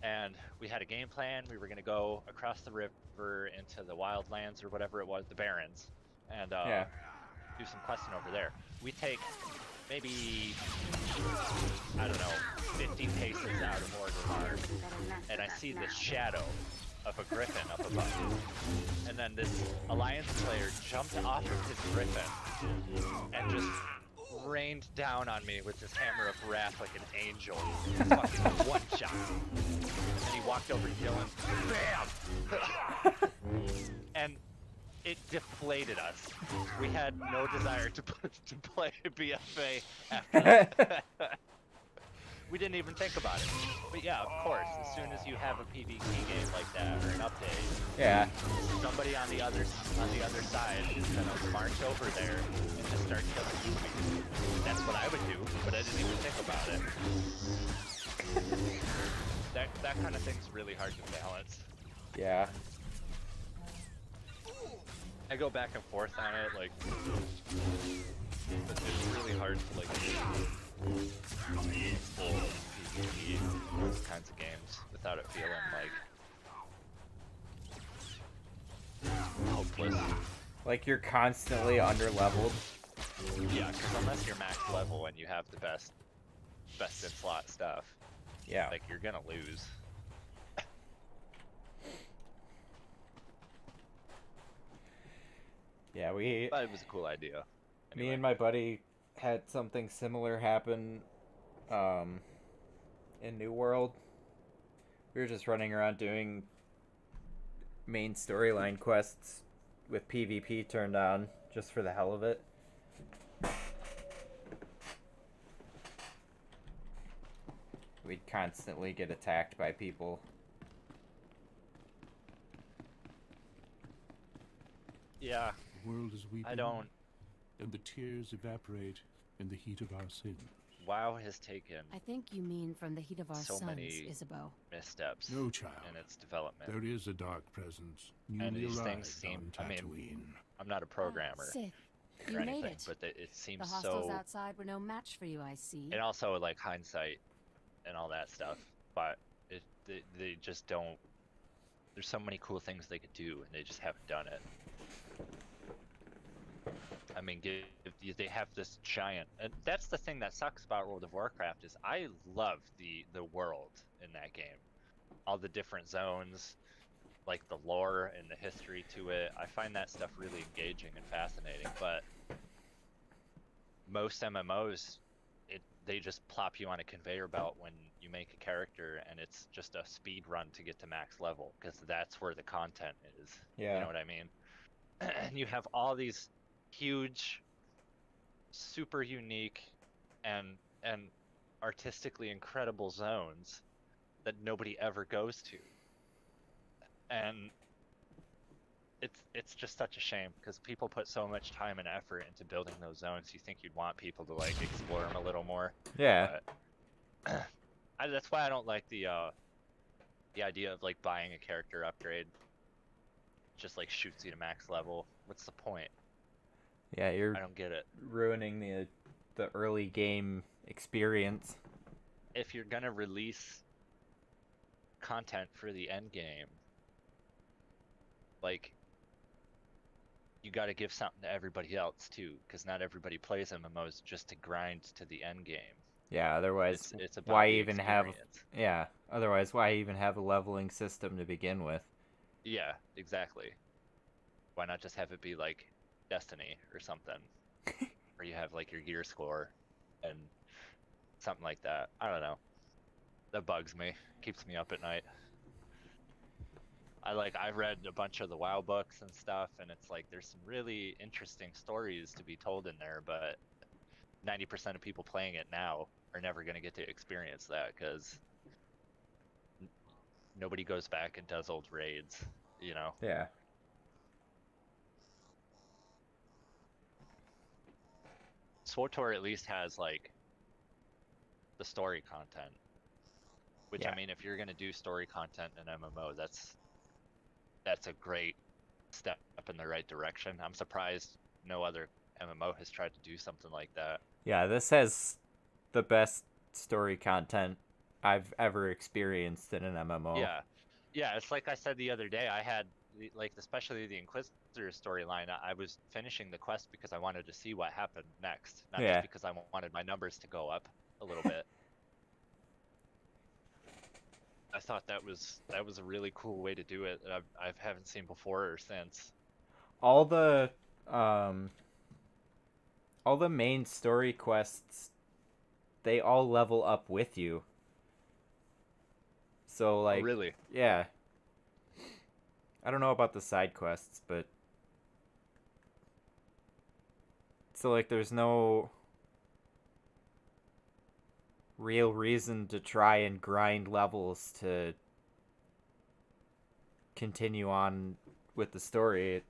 And we had a game plan. We were going to go across the river into the Wildlands or whatever it was, the Barrens, and do some questing over there. We take maybe, I don't know, 50 paces out of Orgrimmar, and I see this shadow of a griffin up above. And then this Alliance player jumped off of his griffin and just rained down on me with this hammer of wrath like an angel. Fucking one shot. And then he walked over to Dylan. Bam! And it deflated us. We had no desire to play BFA after that. We didn't even think about it. But yeah, of course, as soon as you have a PvP game like that or an update, somebody on the other side is gonna march over there and just start killing you. That's what I would do, but I didn't even think about it. That kind of thing's really hard to balance. Yeah. I go back and forth on it, like, but it's really hard to like full PvP those kinds of games without it feeling like hopeless. Like you're constantly underleveled. Yeah, because unless you're max level and you have the best in slot stuff, like you're gonna lose. Yeah, But it was a cool idea. Me and my buddy had something similar happen in New World. We were just running around doing main storyline quests with PvP turned on just for the hell of it. We'd constantly get attacked by people. Yeah. The world is weeping. And the tears evaporate in the heat of our sins. WoW has taken I think you mean from the heat of our so suns, many Isabeau. missteps No, child. in its development. There is a dark presence. And Newly these things arrived seem, on I mean, Tatooine. I'm not a programmer Sith, or you anything, made it. but it seems The hostiles so, outside were no match for you, I see. and also like hindsight and all that stuff, but they just don't, there's so many cool things they could do and they just haven't done it. I mean, they have this giant, and that's the thing that sucks about World of Warcraft is I love the world in that game. All the different zones, like the lore and the history to it. I find that stuff really engaging and fascinating, but most MMOs, they just plop you on a conveyor belt when you make a character and it's just a speed run to get to max level, because that's where the content is. Yeah. You know what I mean? And you have all these huge, super unique and artistically incredible zones that nobody ever goes to, and it's just such a shame because people put so much time and effort into building those zones. You think you'd want people to like explore them a little more. Yeah. But that's why I don't like the idea of like buying a character upgrade. just like shoots you to max level. What's the point? Yeah, you're I don't get it. ruining the early game experience. If you're gonna release content for the end game, like, you got to give something to everybody else too, because not everybody plays MMOs just to grind to the end game. Yeah, otherwise It's about why the even experience. otherwise why even have a leveling system to begin with? Yeah, exactly. Why not just have it be like Destiny or something, where you have like your gear score and something like that. I don't know. That bugs me. Keeps me up at night. I've read a bunch of the WoW books and stuff, and it's like there's some really interesting stories to be told in there, but 90% of people playing it now are never going to get to experience that because nobody goes back and does old raids, you know? Yeah. SWTOR at least has like the story content, which Yeah. I mean, if you're going to do story content in MMO, that's a great step in the right direction. I'm surprised no other MMO has tried to do something like that. Yeah, this has the best story content I've ever experienced in an MMO. Yeah, it's like I said the other day, I had like especially the Inquisitor storyline. I was finishing the quest because I wanted to see what happened next, not just because I wanted my numbers to go up a little bit. I thought that was a really cool way to do it that I haven't seen before or since. All the main story quests, they all level up with you. So like, really? Yeah. I don't know about the side quests, but so like there's no real reason to try and grind levels to continue on with the story. It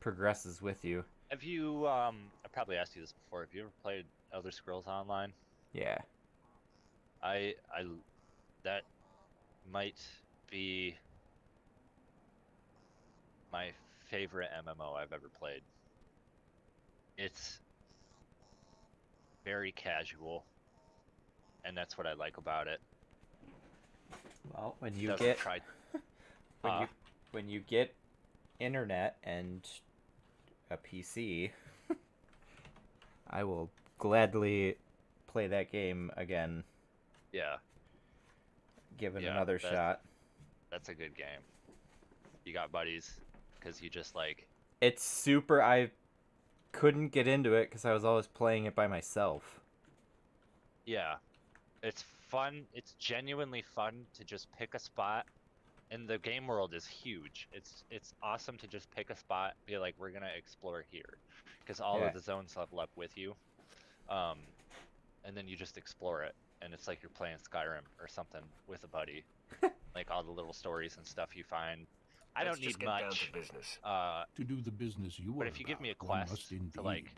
progresses with you. Have you I probably asked you this before, have you ever played Elder Scrolls Online? Yeah. I that might be my favorite MMO I've ever played. It's very casual, and that's what I like about it. Well, when you get when you get internet and a PC, I will gladly play that game again. Yeah. Give it another shot. That's a good game. You got buddies, because you just like... It's super... I couldn't get into it because I was always playing it by myself. Yeah. It's fun. It's genuinely fun to just pick a spot. And the game world is huge. It's awesome to just pick a spot, be like, we're going to explore here. Because all of the zones level up with you. And then you just explore it. And it's like you're playing Skyrim or something with a buddy. Like all the little stories and stuff you find. I don't need much. Down to business. To do the business you but if you give me a quest to like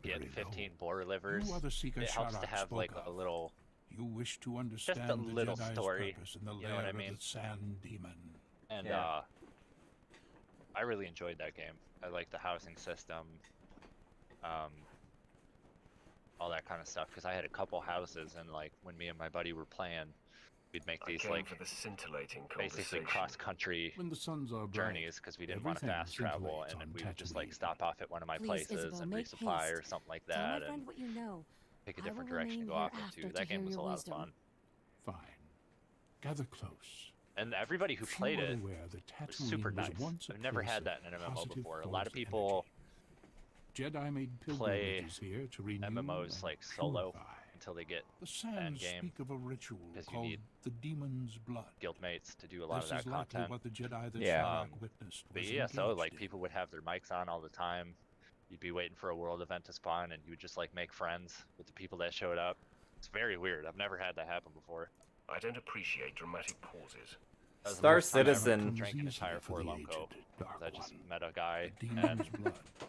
get 15 boar livers, it helps to have like a little... You wish to understand just a little the Jedi's story, purpose in the you know what I lair mean? of the Sand Demon. And I really enjoyed that game. I like the housing system, all that kind of stuff. Because I had a couple houses, and like when me and my buddy were playing, we'd make these like for the scintillating basically cross-country journeys because we didn't want to fast travel, and then we would just like stop off at one of my places and resupply or something like that, and what you know. pick a different direction to go off into. That game was a lot of fun. Fine. Gather close. And everybody who played it was super nice. I've never had that in an MMO before. A lot of people Jedi made play here to MMOs like solo until they get the end sands game. speak of a ritual Because you called need the demon's blood. guildmates to do a lot This of is that likely content. what the Jedi that Yeah. Sherlock witnessed But was yeah, so engaged like in. people would have their mics on all the time. You'd be waiting for a world event to spawn, and you would just like make friends with the people that showed up. It's very weird. I've never had that happen before. I don't appreciate dramatic pauses. That was the Star first time I ever Citizen. drank an entire Four Loko. I just met a guy, and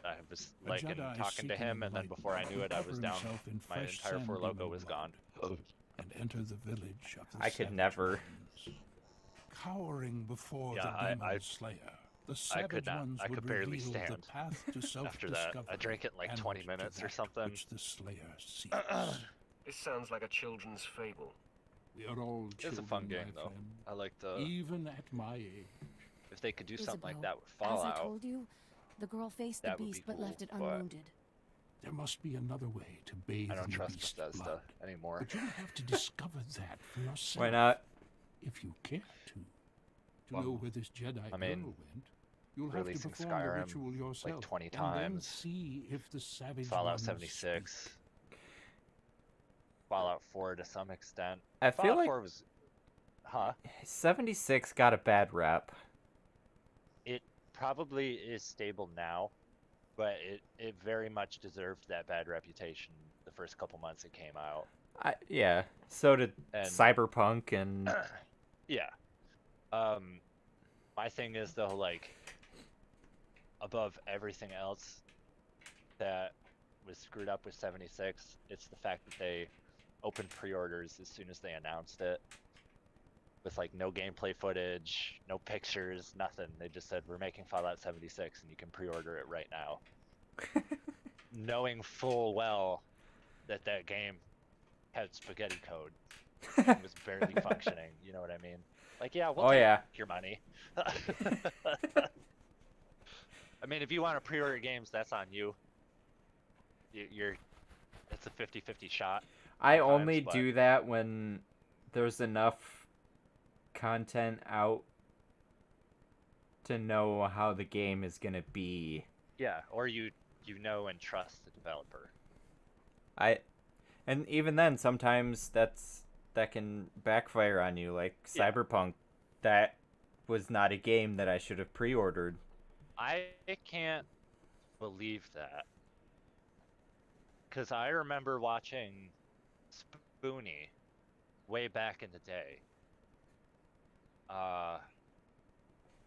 I was like talking to him, and then before I knew it, I was down. My entire Four Loko was gone. And enter the village of the I could Savage never. Ones. Cowering before the demon slayer, The I could savage not. ones I would could barely reveal stand the path to after that. I drank it in like 20 minutes or something. which the Slayer seeks. This sounds like a children's fable. We are all It's children, a fun game, my though. friend. I like the. Even at my age. If they could do something like Isabeau, that with Fallout, as I told you, the girl faced the that would be beast but cool, left it but- unwounded. There must be another way to bathe I don't in the trust beast's Bethesda blood. anymore. But you'll have to discover that for yourself. Why not? If you care to. Well, Know where this Jedi I mean, girl went, you'll have to releasing perform Skyrim the ritual yourself. like 20 And then times. see if the savage Fallout ones 76. Fallout 4 to some extent. I feel Fallout like 4 was. Huh? 76 got a bad rep. It probably is stable now, but it very much deserved that bad reputation the first couple months it came out. Yeah, so did And- Cyberpunk and Yeah. My thing is though, like, above everything else that was screwed up with 76, it's the fact that they opened pre-orders as soon as they announced it. With like no gameplay footage, no pictures, nothing. They just said we're making Fallout 76 and you can pre-order it right now. Knowing full well that that game had spaghetti code and was barely functioning, you know what I mean? Like, yeah, we'll take your money. I mean, if you want to pre-order games, that's on you. It's a 50-50 shot. I only do that when there's enough content out to know how the game is gonna be. Yeah, or you know and trust the developer. And even then, sometimes that can backfire on you. Like Cyberpunk, that was not a game that I should have pre-ordered. I can't believe that. Because I remember watching Spoonie way back in the day.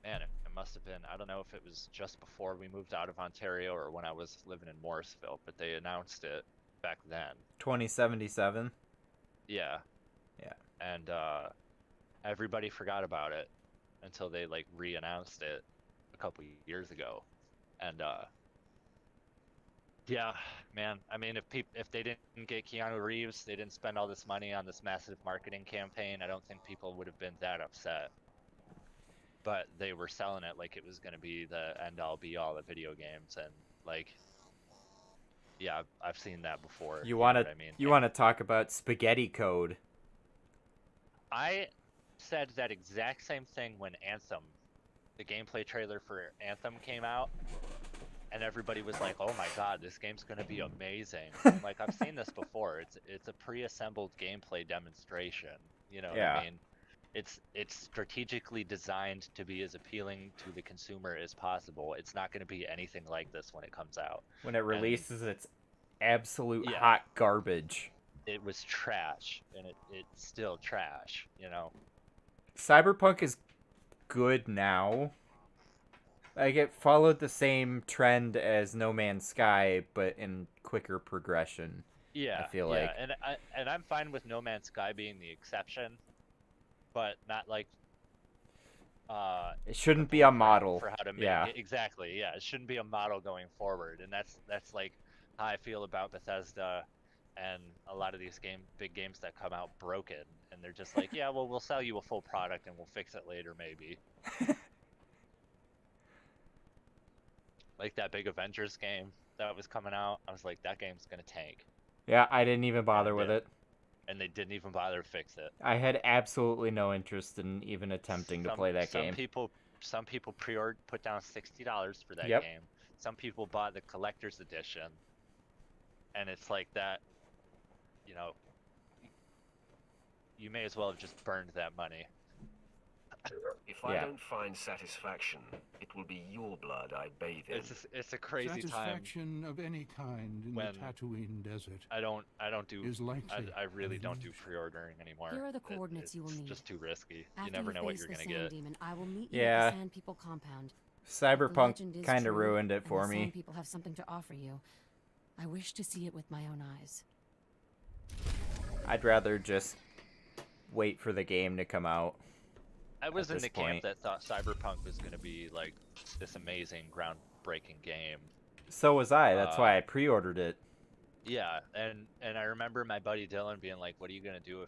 Man, it must have been, I don't know if it was just before we moved out of Ontario or when I was living in Morrisville, but they announced it back then. 2077? Yeah. Yeah. And everybody forgot about it until they like re-announced it a couple years ago. And yeah, man, I mean, if they didn't get Keanu Reeves, they didn't spend all this money on this massive marketing campaign, I don't think people would have been that upset. But they were selling it like it was going to be the end-all be-all of video games, and like, yeah, I've seen that before. You want know to what I mean? you want to talk about spaghetti code? I said that exact same thing when Anthem, the gameplay trailer for Anthem came out, and everybody was like, "Oh my God, this game's going to be amazing!" I'm like, I've seen this before. It's a pre-assembled gameplay demonstration. You know what I mean? It's strategically designed to be as appealing to the consumer as possible. It's not going to be anything like this when it comes out. When it releases, it's absolute Yeah. hot garbage. It was trash, and it's still trash, you know? Cyberpunk is good now. Like, it followed the same trend as No Man's Sky, but in quicker progression. Yeah, I feel like. and I'm fine with No Man's Sky being the exception, but not like It shouldn't be a model. for how to make yeah. it. Exactly, yeah, it shouldn't be a model going forward, and that's like how I feel about Bethesda and a lot of these big games that come out broken, and they're just like, yeah, well, we'll sell you a full product and we'll fix it later maybe. Like that big Avengers game that was coming out, I was like, that game's gonna tank. Yeah, I didn't even bother with it. And they didn't even bother to fix it. I had absolutely no interest in even attempting to play that game. Some people put down $60 for that Yep. game. Some people bought the collector's edition, and it's like that. You know, you may as well have just burned that money. If I don't find satisfaction, it will be your blood I bathe in. It's a crazy time. Satisfaction of any kind in the when Tatooine desert. I don't do. Is likely I really don't do pre-ordering anymore. Here are the coordinates you will need. It's just too risky. After You never know what face you're the gonna Sand get. Demon, I will meet you Yeah. at the Sand People compound. If the legend Cyberpunk is kind of true, ruined it and for the me. Sand People have something to offer you. I wish to see it with my own eyes. I'd rather just wait for the game to come out. I was in this the point. camp that thought Cyberpunk was going to be like this amazing, groundbreaking game. So was I. That's why I pre-ordered it. Yeah, and I remember my buddy Dylan being like, "What are you gonna do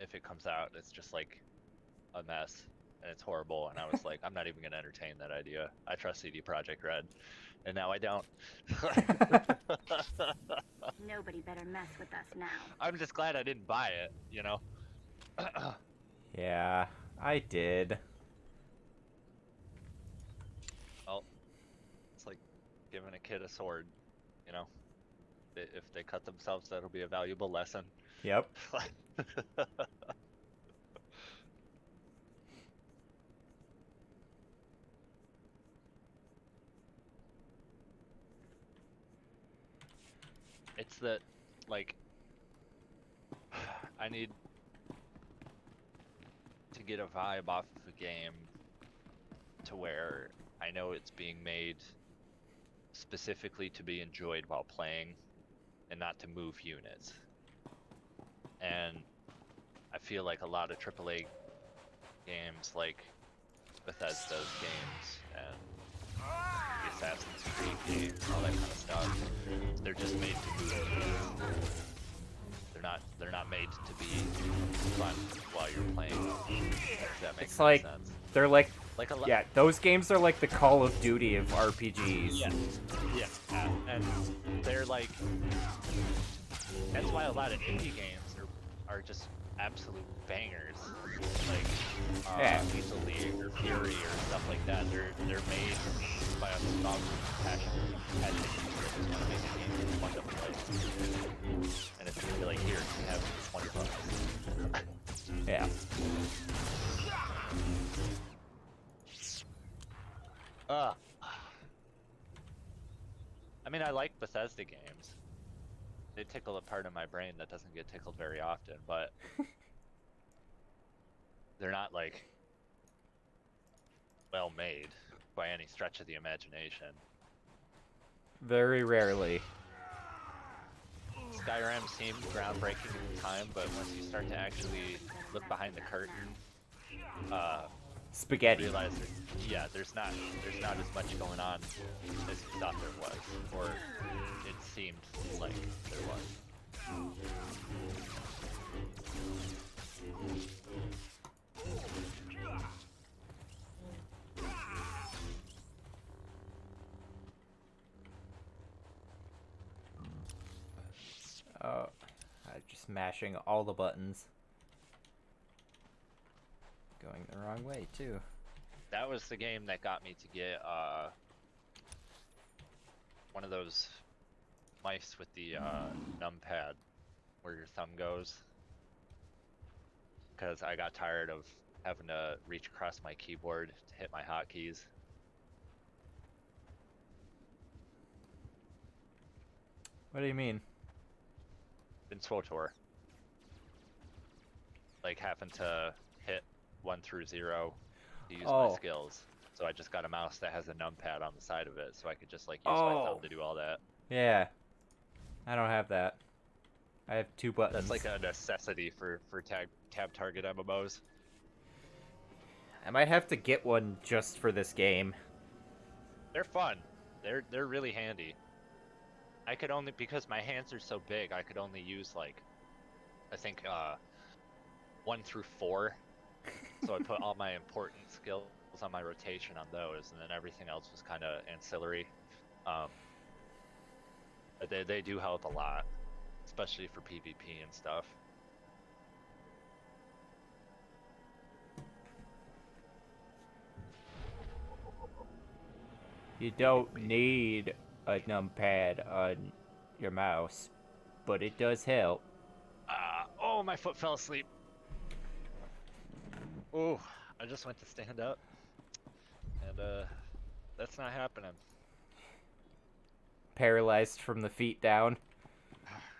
if it comes out? It's just like a mess and it's horrible." And I was like, "I'm not even gonna entertain that idea. I trust CD Projekt Red," and now I don't. Nobody better mess with us now. I'm just glad I didn't buy it, you know. Yeah, I did. Well, it's like giving a kid a sword, you know. If they cut themselves, that'll be a valuable lesson. Yep. It's that, like, I need to get a vibe off of a game to where I know it's being made specifically to be enjoyed while playing and not to move units. And I feel like a lot of AAA games, like Bethesda's games and the Assassin's Creed games, all that kind of stuff, they're just made to move units. They're not made to be fun while you're playing. If that makes It's like sense. they're like a yeah, those games are like the Call of Duty of RPGs. Yeah, and they're like, that's why a lot of indie games are just absolute bangers, like Lethal League or Fury or stuff like that. They're made by a strong passion that just want to make a game that's fun to play. And it's gonna be like, here, you have $20. Yeah. I mean, I like Bethesda games. They tickle a part of my brain that doesn't get tickled very often, but they're not like well made by any stretch of the imagination. Very rarely. Skyrim seemed groundbreaking at the time, but once you start to actually look behind the curtain, spaghetti. Realize there's not as much going on as you thought there was, or it seemed like there was. Oh, I'm just mashing all the buttons. Going the wrong way too. That was the game that got me to get one of those mice with the numpad where your thumb goes, because I got tired of having to reach across my keyboard to hit my hotkeys. What do you mean? In SWTOR. Like having to hit 1 through 0 to use my skills. So I just got a mouse that has a numpad on the side of it, so I could just like use my thumb to do all that. Yeah. I don't have that. I have 2 buttons. That's like a necessity for tab target MMOs. I might have to get one just for this game. They're fun. They're really handy. I could only, because my hands are so big, I could only use like, I think 1 through 4. So I put all my important skills on my rotation on those, and then everything else was kind of ancillary. But they do help a lot, especially for PvP and stuff. You don't need a numpad on your mouse, but it does help. Oh, my foot fell asleep. Oh, I just went to stand up, and that's not happening. Paralyzed from the feet down.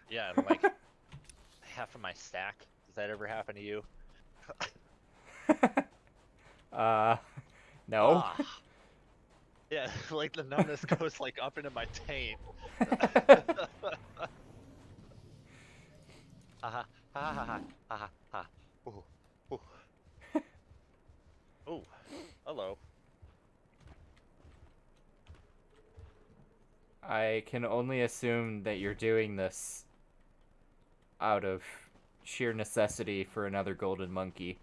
Yeah, and like half of my stack. Does that ever happen to you? No. Yeah, like the numbness goes like up into my taint. Ha ha ha ha ha ha. Ooh, ooh. Hello. I can only assume that you're doing this out of sheer necessity for another golden monkey.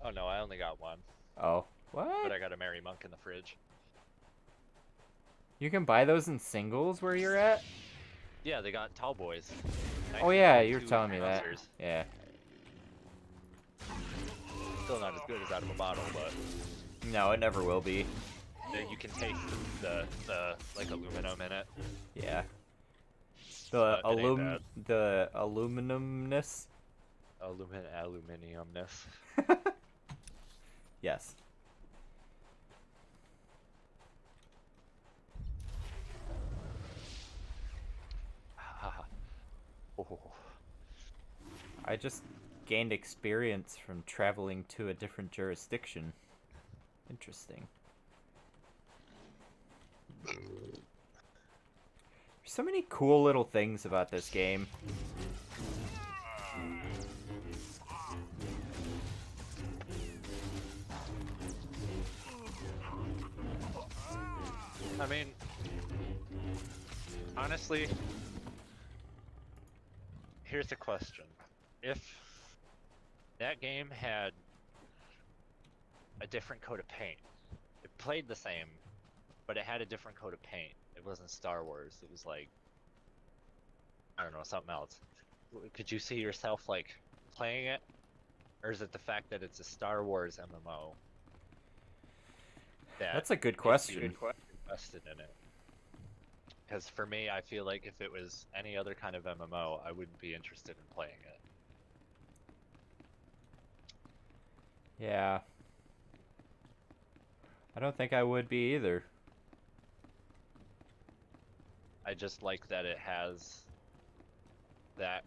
Oh no, I only got one. Oh, what? But I got a Merry Monk in the fridge. You can buy those in singles where you're at? Yeah, they got tall boys. Oh yeah, you were 19.2 telling me that. ounces. Yeah. Still not as good as out of a bottle, but No, it never will be. you can taste the like aluminum in it. Yeah. The But it ain't bad. the aluminumness. Aluminiumness. Yes. Oh. I just gained experience from traveling to a different jurisdiction. Interesting. There's so many cool little things about this game. I mean, honestly, here's the question. If that game had a different coat of paint, it played the same, but it had a different coat of paint. It wasn't Star Wars. It was like, I don't know, something else. Could you see yourself, like, playing it? Or is it the fact that it's a Star Wars MMO? That's a good question. Invested in it. Because for me, I feel like if it was any other kind of MMO, I wouldn't be interested in playing it. Yeah. I don't think I would be either. I just like that it has that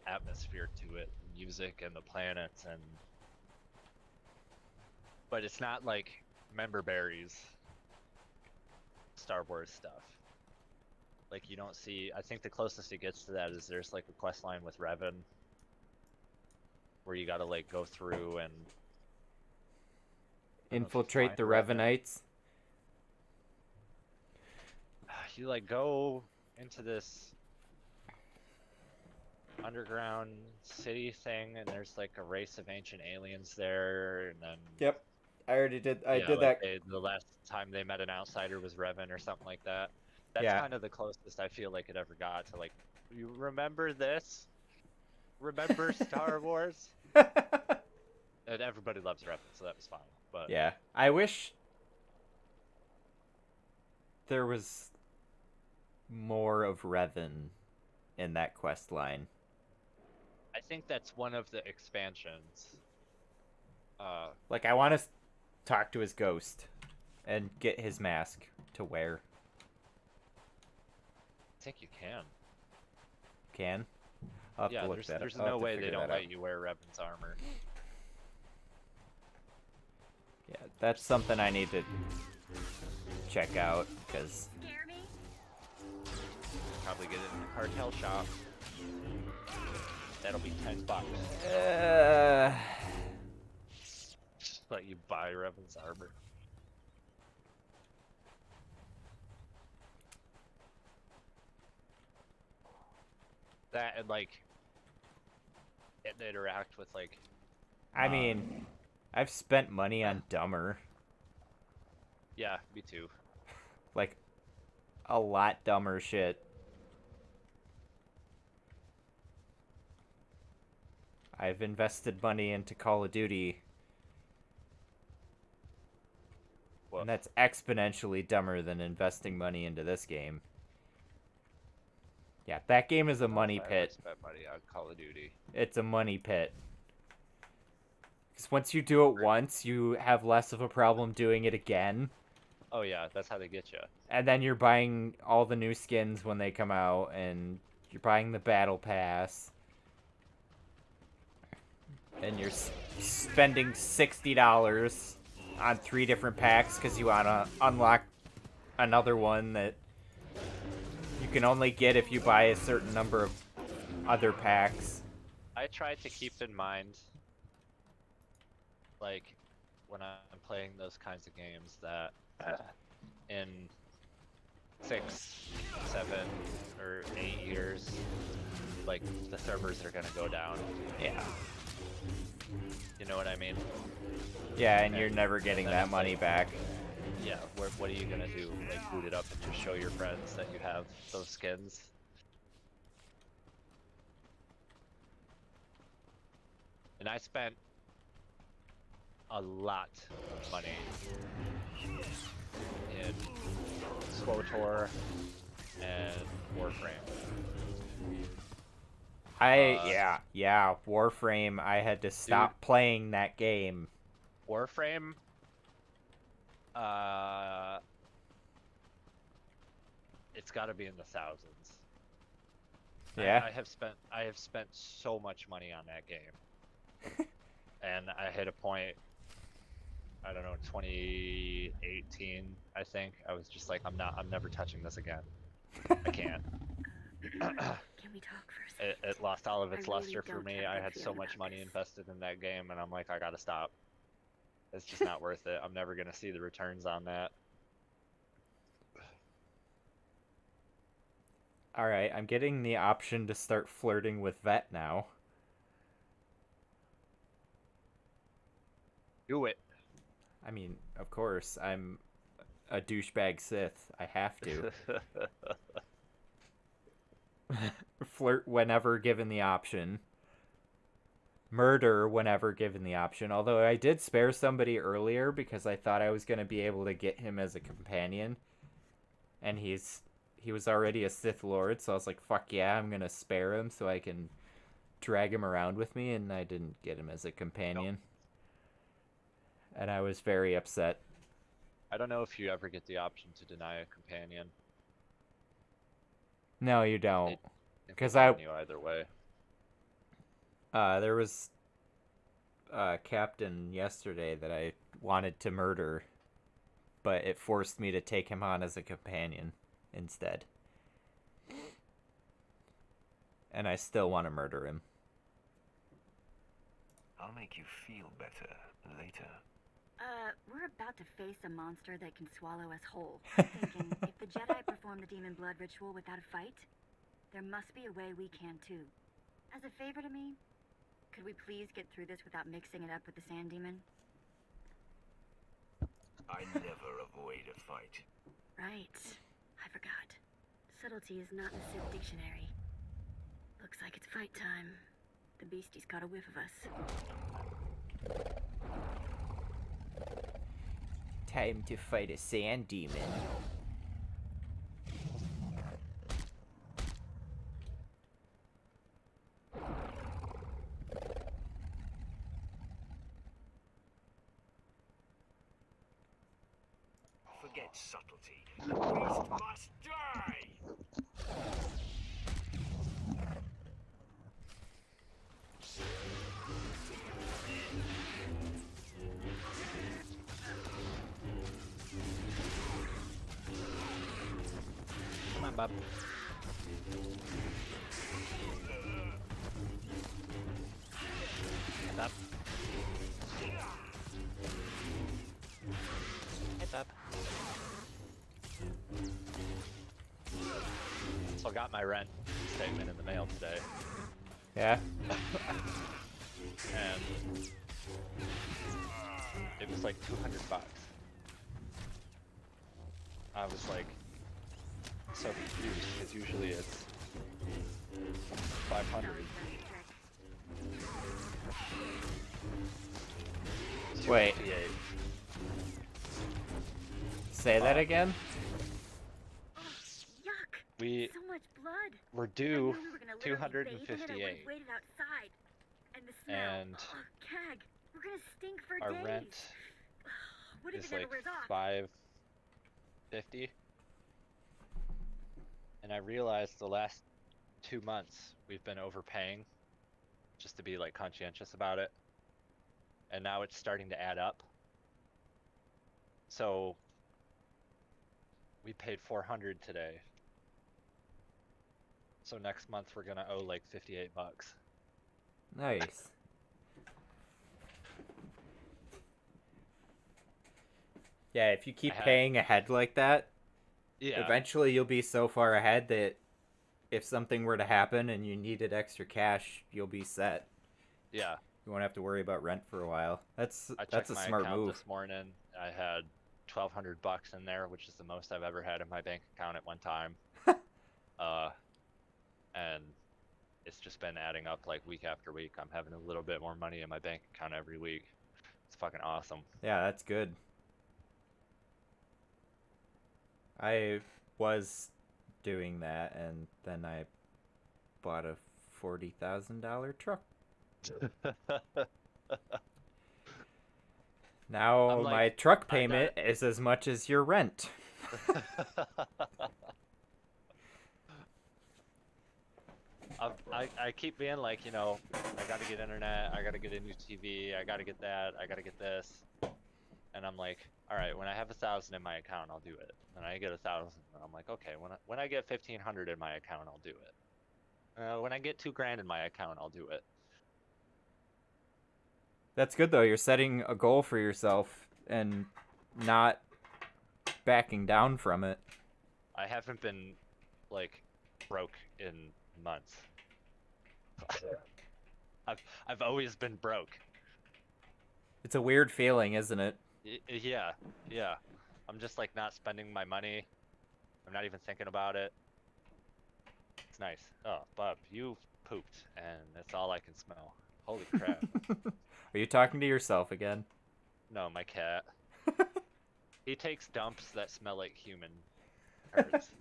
atmosphere to it, music and the planets, and but it's not like Member Berries Star Wars stuff. Like, you don't see, I think the closest it gets to that is there's like a quest line with Revan where you gotta like go through and Infiltrate the Revenites. you like go into this underground city thing, and there's like a race of ancient aliens there, and then Yep. I already did. I yeah, did like that. the last time they met an outsider was Revan or something like that. That's Yeah. kind of the closest I feel like it ever got to like, you remember this? Remember Star Wars? And everybody loves Revan, so that was fine. But Yeah. I wish there was more of Revan in that quest line. I think that's one of the expansions. Like, I want to talk to his ghost and get his mask to wear. I think you can. Can? I'll have to Yeah, look that up. there's I'll have no to way figure they don't that out. let you wear Revan's armor. Yeah, that's something I need to check out, because Probably get it in the cartel shop. That'll be $10. Just let you buy Revan's armor. That and like getting to interact with like. I mean, I've spent money on dumber. Yeah, me too. Like, a lot dumber shit. I've invested money into Call of Duty. And that's exponentially dumber than investing money into this game. Yeah, that game is a money pit. I spent money on Call of Duty. It's a money pit. Because once you do it once, you have less of a problem doing it again. Oh yeah, that's how they get you. And then you're buying all the new skins when they come out, and you're buying the battle pass. And you're spending $60 on 3 different packs because you want to unlock another one that you can only get if you buy a certain number of other packs. I try to keep in mind, like, when I'm playing those kinds of games, that in 6, 7, or 8 years, like, the servers are gonna go down. Yeah. You know what I mean? Yeah, and you're never getting that money back. Yeah, what are you gonna do? Like, boot it up and just show your friends that you have those skins? And I spent a lot of money in SWOTOR and Warframe. Yeah, Warframe, I had to stop playing that game. Warframe, it's got to be in the thousands. Yeah. I have spent so much money on that game. And I hit a point, I don't know, 2018, I think. I was just like, I'm never touching this again. I can't. Can we talk for a second? It lost all of its I really luster for don't me. have a I good had so feeling much about money this. invested in that game, and I'm like, I gotta stop. It's just not worth it. I'm never gonna see the returns on that. Alright, I'm getting the option to start flirting with Vet now. Do it. I mean, of course, I'm a douchebag Sith. I have to. Flirt whenever given the option. Murder whenever given the option. Although I did spare somebody earlier because I thought I was going to be able to get him as a companion. And he was already a Sith Lord, so I was like, fuck yeah, I'm going to spare him so I can drag him around with me, and I didn't get him as a companion. And I was very upset. I don't know if you ever get the option to deny a companion. No, you don't. Because you either way. There was a captain yesterday that I wanted to murder, but it forced me to take him on as a companion instead. And I still want to murder him. I'll make you feel better later. We're about to face a monster that can swallow us whole. I'm thinking, if the Jedi perform the demon blood ritual without a fight, there must be a way we can too. As a favor to me, could we please get through this without mixing it up with the sand demon? I never avoid a fight. Right. I forgot. Subtlety is not in the Sith dictionary. Looks like it's fight time. The beastie's got a whiff of us. Time to fight a sand demon. Forget subtlety. The beast must die! Come on, Bob. Hey, Bob. Hey, Bob. So I got my rent statement in the mail today. Yeah? And it was like $200. I was like so confused because usually it's 500. Wait. 258. Say that again? We So much blood. were I due knew we were gonna literally bathe in it. I 258. would've waited outside. And the smell. And Oh, Cag, we're gonna stink for our days. rent What if is it never like wears off? $550. And I realized the last 2 months we've been overpaying just to be like conscientious about it. And now it's starting to add up. So we paid $400 today. So next month we're gonna owe like $58. Nice. Yeah, if you keep paying ahead like that, eventually you'll be so far ahead that if something were to happen and you needed extra cash, you'll be set. Yeah. You won't have to worry about rent for a while. That's a my smart account move. This morning. I had $1,200 in there, which is the most I've ever had in my bank account at one time. And it's just been adding up like week after week. I'm having a little bit more money in my bank account every week. It's fucking awesome. Yeah, that's good. I was doing that, and then I bought a $40,000 truck. Now my truck payment is as much as your rent. I keep being like, you know, I gotta get internet, I gotta get a new TV, I gotta get that, I gotta get this. And I'm like, all right, when I have 1,000 in my account, I'll do it. And I get 1,000, and I'm like, okay, when I get 1,500 in my account, I'll do it. When I get $2,000 in my account, I'll do it. That's good though. You're setting a goal for yourself and not backing down from it. I haven't been like broke in months. I've always been broke. It's a weird feeling, isn't it? Yeah. I'm just like not spending my money. I'm not even thinking about it. It's nice. Oh, Bob, you pooped, and that's all I can smell. Holy crap. Are you talking to yourself again? No, my cat. He takes dumps that smell like human turds.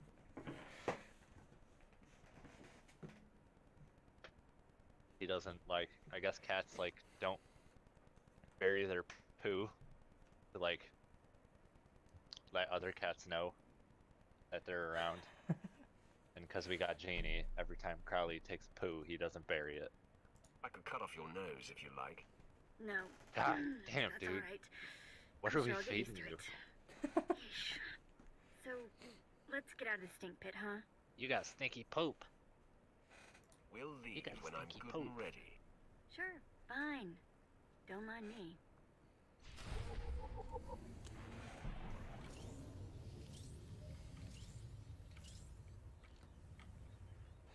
He doesn't like, I guess cats like don't bury their poo to like let other cats know that they're around. And because we got Janie, every time Crowley takes poo, he doesn't bury it. I could cut off your nose if you like. No. God damn, That's dude. all right. What I'm are we sure I'll get used feeding to you? it. So, let's get out of the stink pit, huh? You got stinky poop. We'll leave when I'm good and ready. Sure, fine. Don't mind me.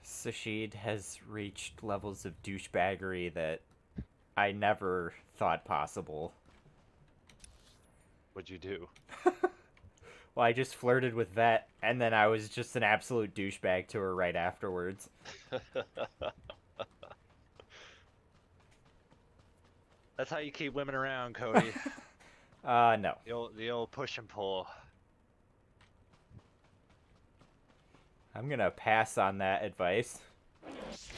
Sashid has reached levels of douchebaggery that I never thought possible. What'd you do? Well, I just flirted with Vet, and then I was just an absolute douchebag to her right afterwards. That's how you keep women around, Cody. No. The old push and pull. I'm gonna pass on that advice.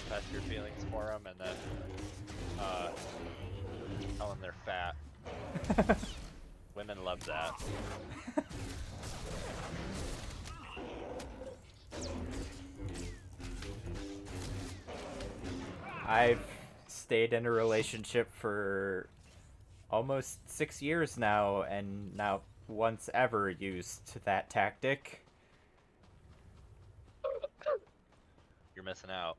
Pass your feelings for them, and then tell them they're fat. Women love that. I've stayed in a relationship for almost 6 years now, and not once ever used that tactic. You're missing out.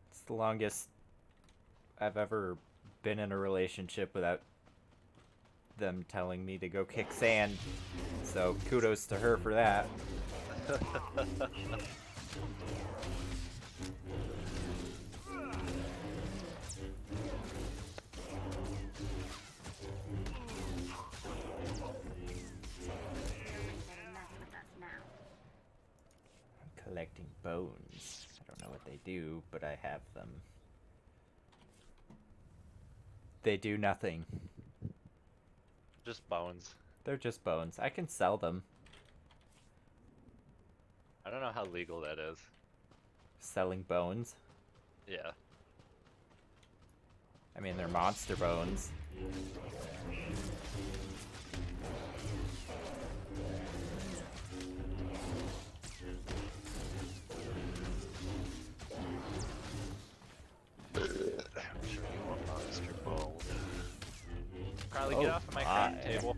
It's the longest I've ever been in a relationship without them telling me to go kick sand. So kudos to her for that. I'm collecting bones. I don't know what they do, but I have them. They do nothing. Just bones. They're just bones. I can sell them. I don't know how legal that is. Selling bones? Yeah. I mean, they're monster bones. Carly, get off of my crafting table.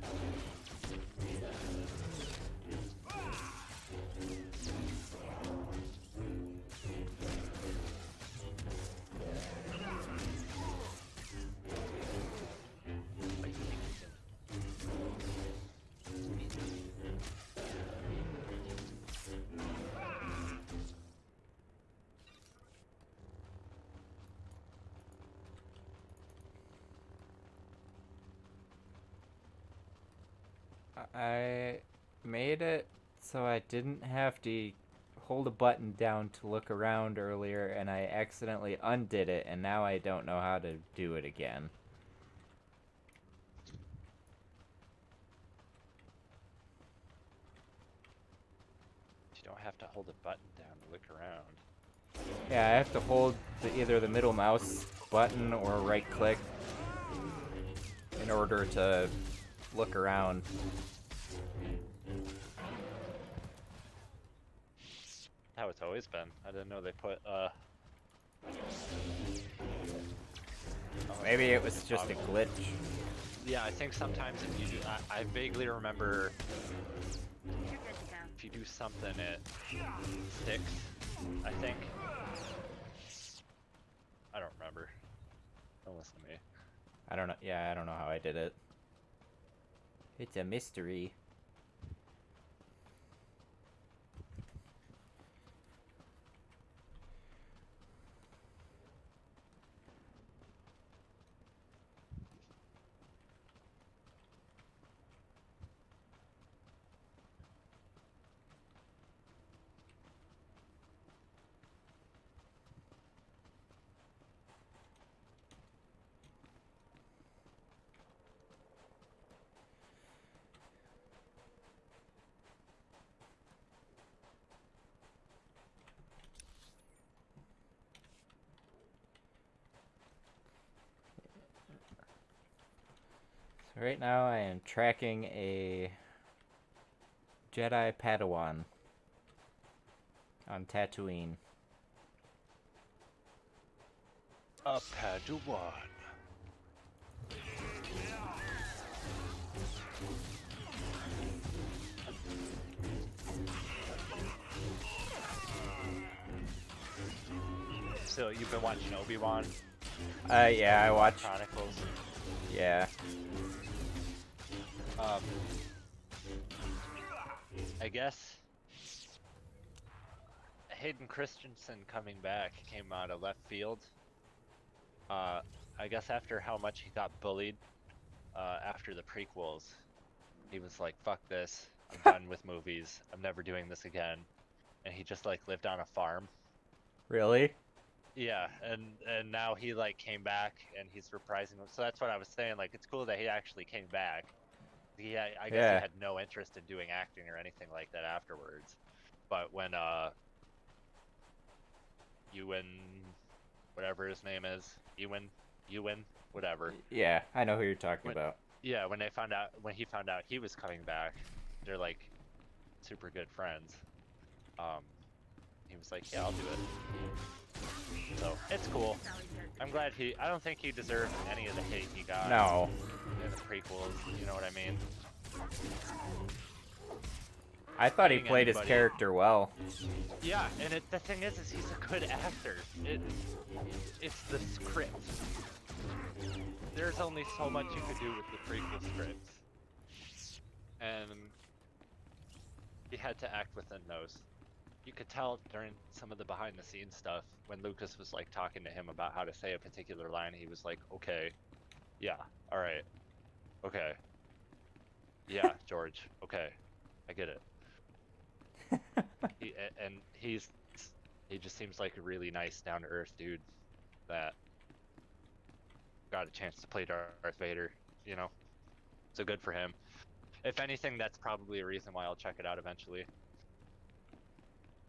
I made it so I didn't have to hold a button down to look around earlier, and I accidentally undid it, and now I don't know how to do it again. You don't have to hold a button down to look around. Yeah, I have to hold either the middle mouse button or right click in order to look around. How it's always been. I didn't know they put Maybe it was just a glitch. Yeah, I think sometimes if you do, I vaguely remember if you do something it sticks, I think. I don't remember. Don't listen to me. I don't know. Yeah, I don't know how I did it. It's a mystery. So right now I am tracking a Jedi Padawan on Tatooine. A Padawan. So you've been watching Obi-Wan? Yeah, I watched. Chronicles. Yeah. I guess Hayden Christensen coming back came out of left field. I guess after how much he got bullied after the prequels, he was like, fuck this, I'm done with movies, I'm never doing this again. And he just like lived on a farm. Really? Yeah, and now he like came back and he's reprising them. So that's what I was saying, like it's cool that he actually came back. I guess he had no interest in doing acting or anything like that afterwards. But when Ewan, whatever his name is, Ewan, whatever. Yeah, I know who you're talking about. Yeah, when he found out he was coming back, they're like super good friends. He was like, yeah, I'll do it. So it's cool. I'm glad I don't think he deserved any of the hate he got. No. In the prequels, you know what I mean? I thought he played his character well. Yeah, and the thing is he's a good actor. It's the script. There's only so much you could do with the prequel scripts. And he had to act within those. You could tell during some of the behind the scenes stuff when Lucas was like talking to him about how to say a particular line, he was like, okay, yeah, alright, okay, yeah, George, okay, I get it. He just seems like a really nice, down-to-earth dude that got a chance to play Darth Vader, you know? So good for him. If anything, that's probably a reason why I'll check it out eventually.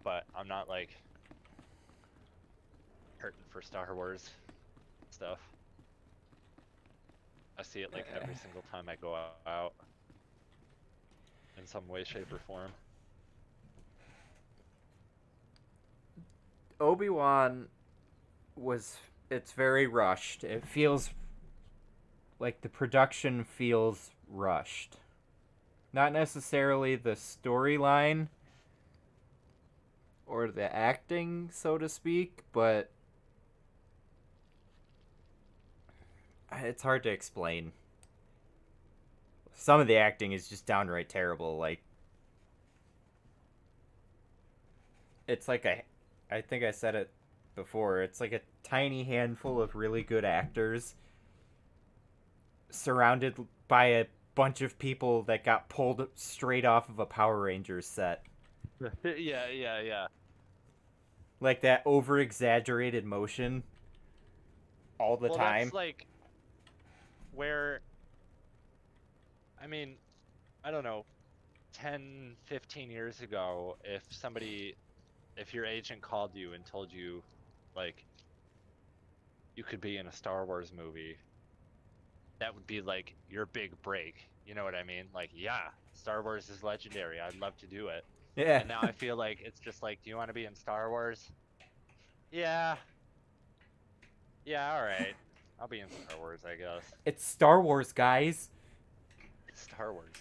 But I'm not like hurting for Star Wars stuff. I see it like every single time I go out in some way, shape, or form. Obi-Wan it's very rushed. It feels like the production feels rushed. Not necessarily the storyline or the acting, so to speak, but it's hard to explain. Some of the acting is just downright terrible. Like, it's like I think I said it before, it's like a tiny handful of really good actors surrounded by a bunch of people that got pulled straight off of a Power Rangers set. Yeah. Like that over-exaggerated motion all the time. That's like where, I mean, I don't know, 10, 15 years ago, if your agent called you and told you, like, you could be in a Star Wars movie, that would be like your big break. You know what I mean? Like, yeah, Star Wars is legendary. I'd love to do it. Yeah. And now I feel like it's just like, do you want to be in Star Wars? Yeah. Yeah, alright. I'll be in Star Wars, I guess. It's Star Wars, guys. It's Star Wars.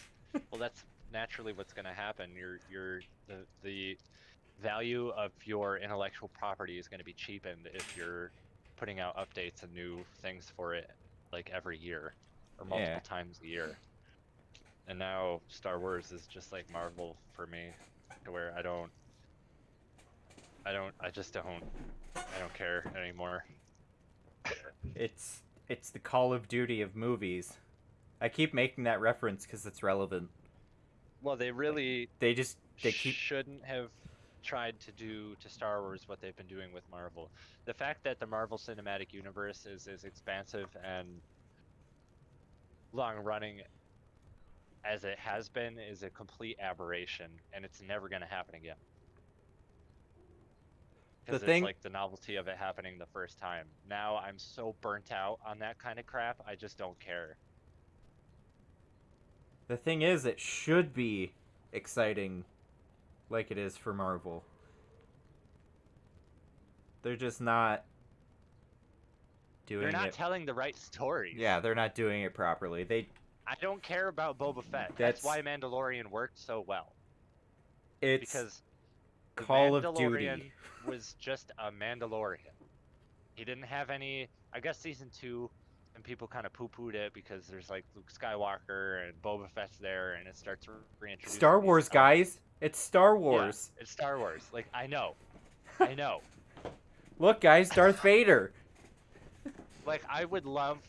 Well, that's naturally what's going to happen. The value of your intellectual property is going to be cheapened if you're putting out updates and new things for it, like every year or multiple times a year. And now Star Wars is just like Marvel for me, to where I don't care anymore. It's the Call of Duty of movies. I keep making that reference because it's relevant. Well, they keep shouldn't have tried to do to Star Wars what they've been doing with Marvel. The fact that the Marvel Cinematic Universe is as expansive and long-running as it has been is a complete aberration, and it's never going to happen again. Because it's like the novelty of it happening the first time. Now I'm so burnt out on that kind of crap, I just don't care. The thing is, it should be exciting like it is for Marvel. They're just not doing it. They're not telling the right stories. Yeah, they're not doing it properly. I don't care about Boba Fett. That's why Mandalorian worked so well. Because Call of Mandalorian Duty was just a Mandalorian. He didn't have any. I guess season 2, and people kind of poo-pooed it because there's like Luke Skywalker and Boba Fett's there, and it starts reintroducing Star Wars, guys. It's Star Wars. Yeah, it's Star Wars. Like, I know. Look, guys, Darth Vader. Like, I would love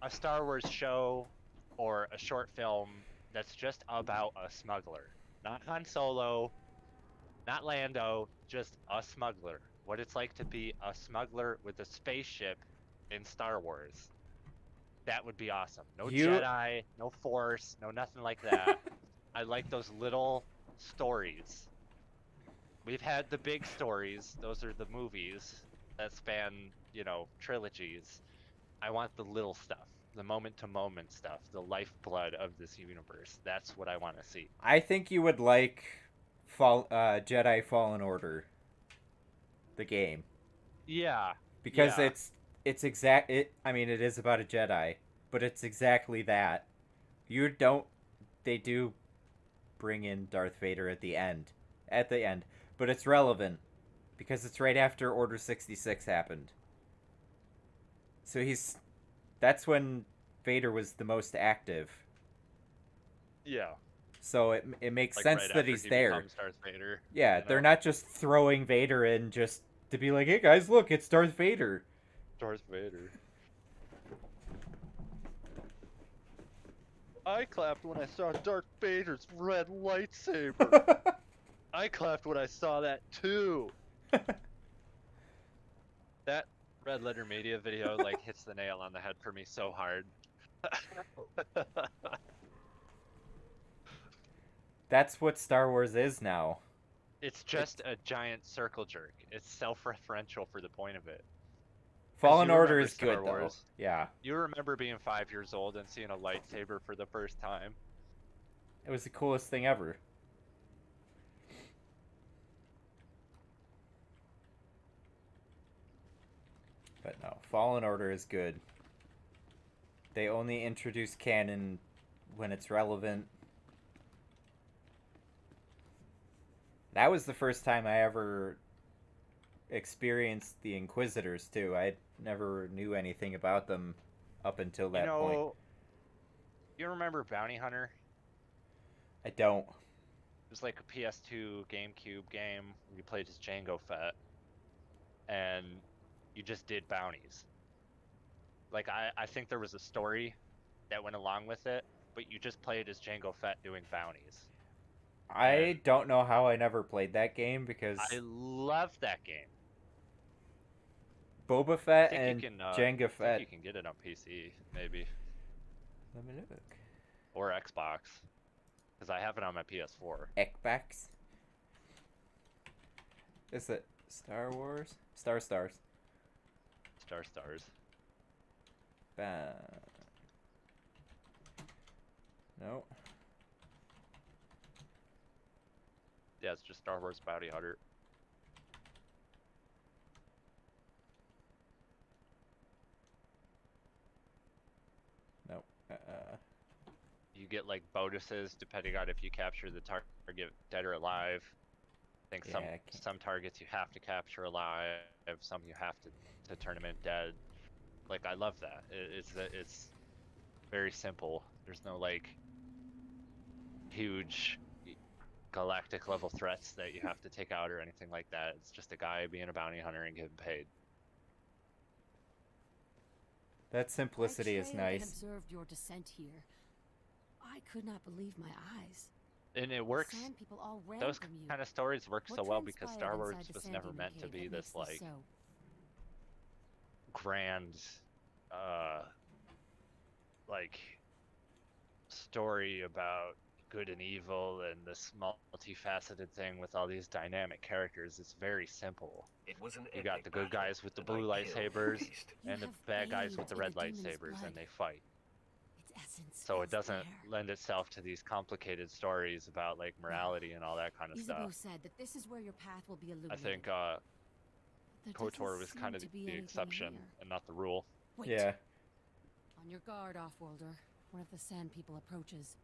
a Star Wars show or a short film that's just about a smuggler. Not Han Solo, not Lando, just a smuggler. What it's like to be a smuggler with a spaceship in Star Wars. That would be awesome. No Jedi, no Force, no nothing like that. I like those little stories. We've had the big stories. Those are the movies that span, trilogies. I want the little stuff, the moment-to-moment stuff, the lifeblood of this universe. That's what I want to see. I think you would like Jedi Fallen Order, the game. Yeah. Because it is about a Jedi, but it's exactly that. They do bring in Darth Vader at the end, but it's relevant because it's right after Order 66 happened. So that's when Vader was the most active. Yeah. So it makes like sense right that he's there. Darth Vader, yeah, they're not just throwing Vader in just to be like, hey guys, look, it's Darth Vader. Darth Vader. I clapped when I saw Darth Vader's red lightsaber. I clapped when I saw that too. That Red Letter Media video hits the nail on the head for me so hard. That's what Star Wars is now. It's just a giant circle jerk. It's self-referential for the point of it. Fallen Order is good, though. Yeah. You remember being 5 years old and seeing a lightsaber for the first time. It was the coolest thing ever. But no, Fallen Order is good. They only introduce canon when it's relevant. That was the first time I ever experienced the Inquisitors, too. I never knew anything about them up until that point. You remember Bounty Hunter? I don't. It was like a PS2 GameCube game where you played as Jango Fett, and you just did bounties. Like, I think there was a story that went along with it, but you just played as Jango Fett doing bounties. I don't know how I never played that game because I love that game. Boba Fett and Jango Fett. I think you can get it on PC, maybe. Let me look. Or Xbox. Because I have it on my PS4. Xbox? Is it Star Wars? Star Stars. Star Stars. No. Yeah, it's just Star Wars Bounty Hunter. Nope. You get like bonuses depending on if you capture the target dead or alive. I think some targets you have to capture alive, some you have to turn them in dead. Like, I love that. It's very simple. There's no like huge galactic level threats that you have to take out or anything like that. It's just a guy being a bounty hunter and getting paid. That simplicity is nice. I observed your descent here. I could not believe my eyes. And it works. People all ran Those from you. kind of stories work so well because transpired Star Wars inside the was Sand never Demon meant to Cave be that this makes like so? grand like story about good and evil and this multifaceted thing with all these dynamic characters. It's very simple. It was an You got the good guys with the blue lightsabers and the bad guys with the red lightsabers, and they fight. So it doesn't lend itself to these complicated stories about like morality and all that kind of Isabeau stuff. said that this is where your path will be I illuminated. think KOTOR was kind of the exception and not the rule. Wait. Yeah. On your guard, Offworlder. One of the Sand People approaches.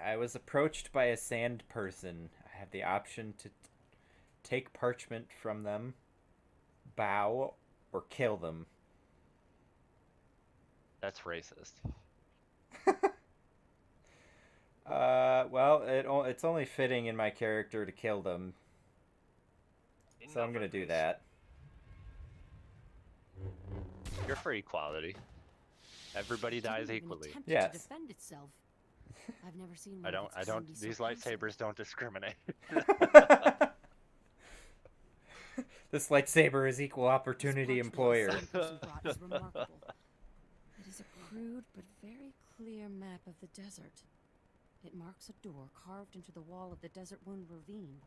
I was approached by a sand person. I have the option to take parchment from them, bow, or kill them. That's racist. Well, it's only fitting in my character to kill them. So I'm gonna do that. You're for equality. Everybody dies equally. Yes. To defend itself. I've never seen one I don't. be so These passive. lightsabers don't discriminate. This lightsaber is equal opportunity employer. Is remarkable. It is a crude but very clear map of the desert. It marks a door carved into the wall of the Desert Wound Ravine.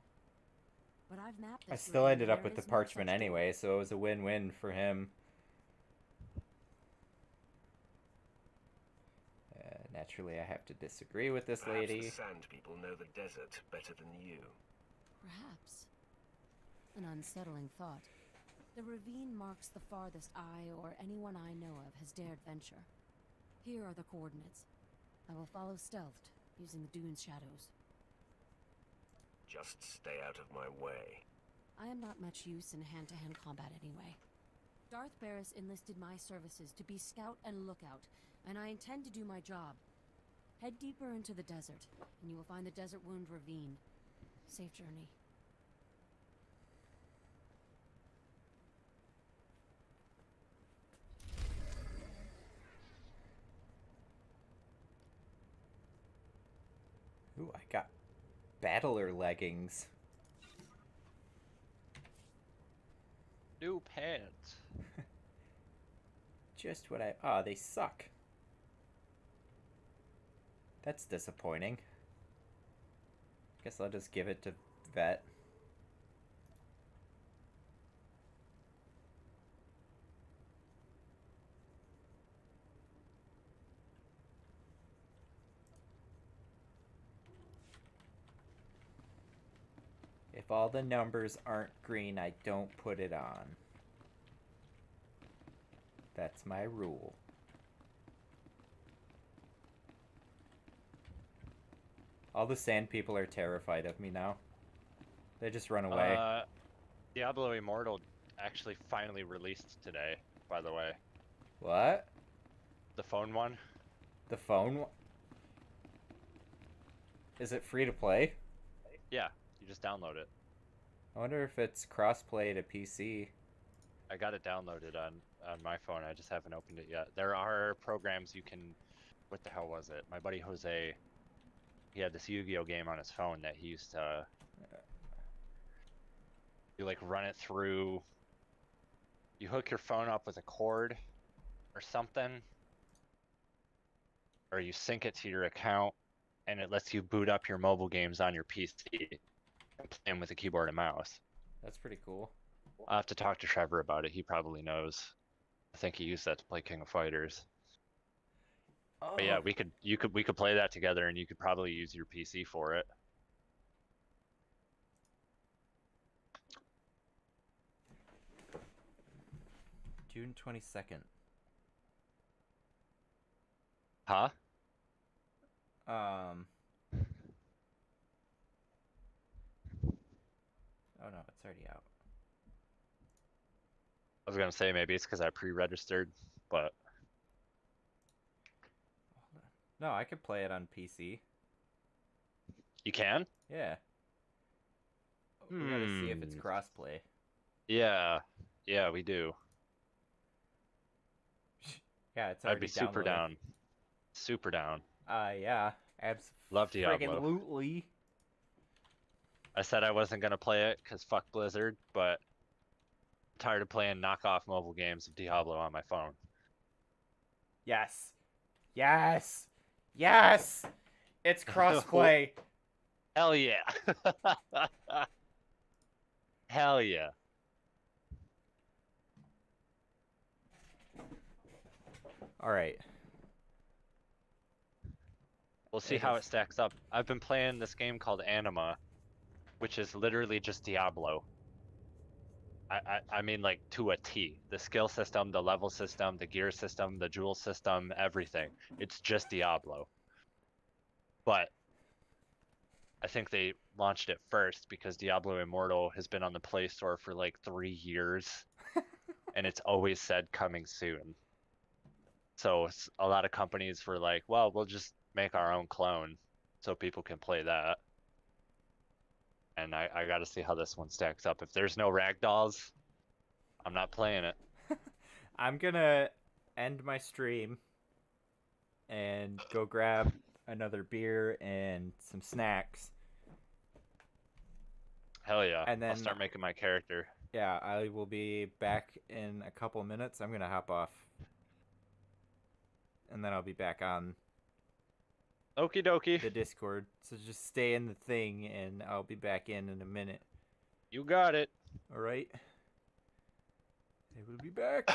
But I've mapped this I still ravine, ended up there with the is no parchment such door. anyway, so it was a win-win for him. Naturally, I have to disagree with this Perhaps lady. the Sand People know the desert better than you. Perhaps. An unsettling thought. The ravine marks the farthest I or anyone I know of has dared venture. Here are the coordinates. I will follow stealthed, using the dune's shadows. Just stay out of my way. I am not much use in hand-to-hand combat anyway. Darth Barris enlisted my services to be scout and lookout, and I intend to do my job. Head deeper into the desert, and you will find the Desert Wound Ravine. Safe journey. Ooh, I got battler leggings. New pants. Just what I... Ah, they suck. That's disappointing. Guess I'll just give it to Vet. If all the numbers aren't green, I don't put it on. That's my rule. All the sand people are terrified of me now. They just run away. Diablo Immortal actually finally released today, by the way. What? The phone one? The phone one? Is it free to play? Yeah, you just download it. I wonder if it's cross-play to PC. I got it downloaded on my phone. I just haven't opened it yet. There are programs you can... What the hell was it? My buddy Jose, he had this Yu-Gi-Oh game on his phone that he used to... You like run it through... You hook your phone up with a cord or something. Or you sync it to your account and it lets you boot up your mobile games on your PC and play them with a keyboard and mouse. That's pretty cool. I'll have to talk to Trevor about it. He probably knows. I think he used that to play King of Fighters. Oh. But yeah, we could play that together, and you could probably use your PC for it. June 22nd. Huh? Oh no, it's already out. I was gonna say maybe it's because I pre-registered, but No, I could play it on PC. you can? Yeah. We gotta see if it's crossplay. Yeah, we do. Yeah, it's I'd already be super downloaded. down. Super down. Yeah. Love Diablo. Absolutely. I said I wasn't gonna play it because fuck Blizzard, but I'm tired of playing knockoff mobile games of Diablo on my phone. Yes. Yes. Yes. It's crossplay. Hell yeah. Hell yeah. All right. We'll see how it stacks up. I've been playing this game called Anima, which is literally just Diablo. I mean, like, to a T. The skill system, the level system, the gear system, the jewel system, everything. It's just Diablo. But I think they launched it first because Diablo Immortal has been on the Play Store for like 3 years. And it's always said coming soon. So a lot of companies were like, well, we'll just make our own clone so people can play that. And I gotta see how this one stacks up. If there's no ragdolls, I'm not playing it. I'm gonna end my stream and go grab another beer and some snacks. Hell yeah. And then I'll start making my character. Yeah, I will be back in a couple minutes. I'm gonna hop off. And then I'll be back on Okie dokie. the Discord. So just stay in the thing and I'll be back in a minute. You got it. All right. I will be back.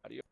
Adios.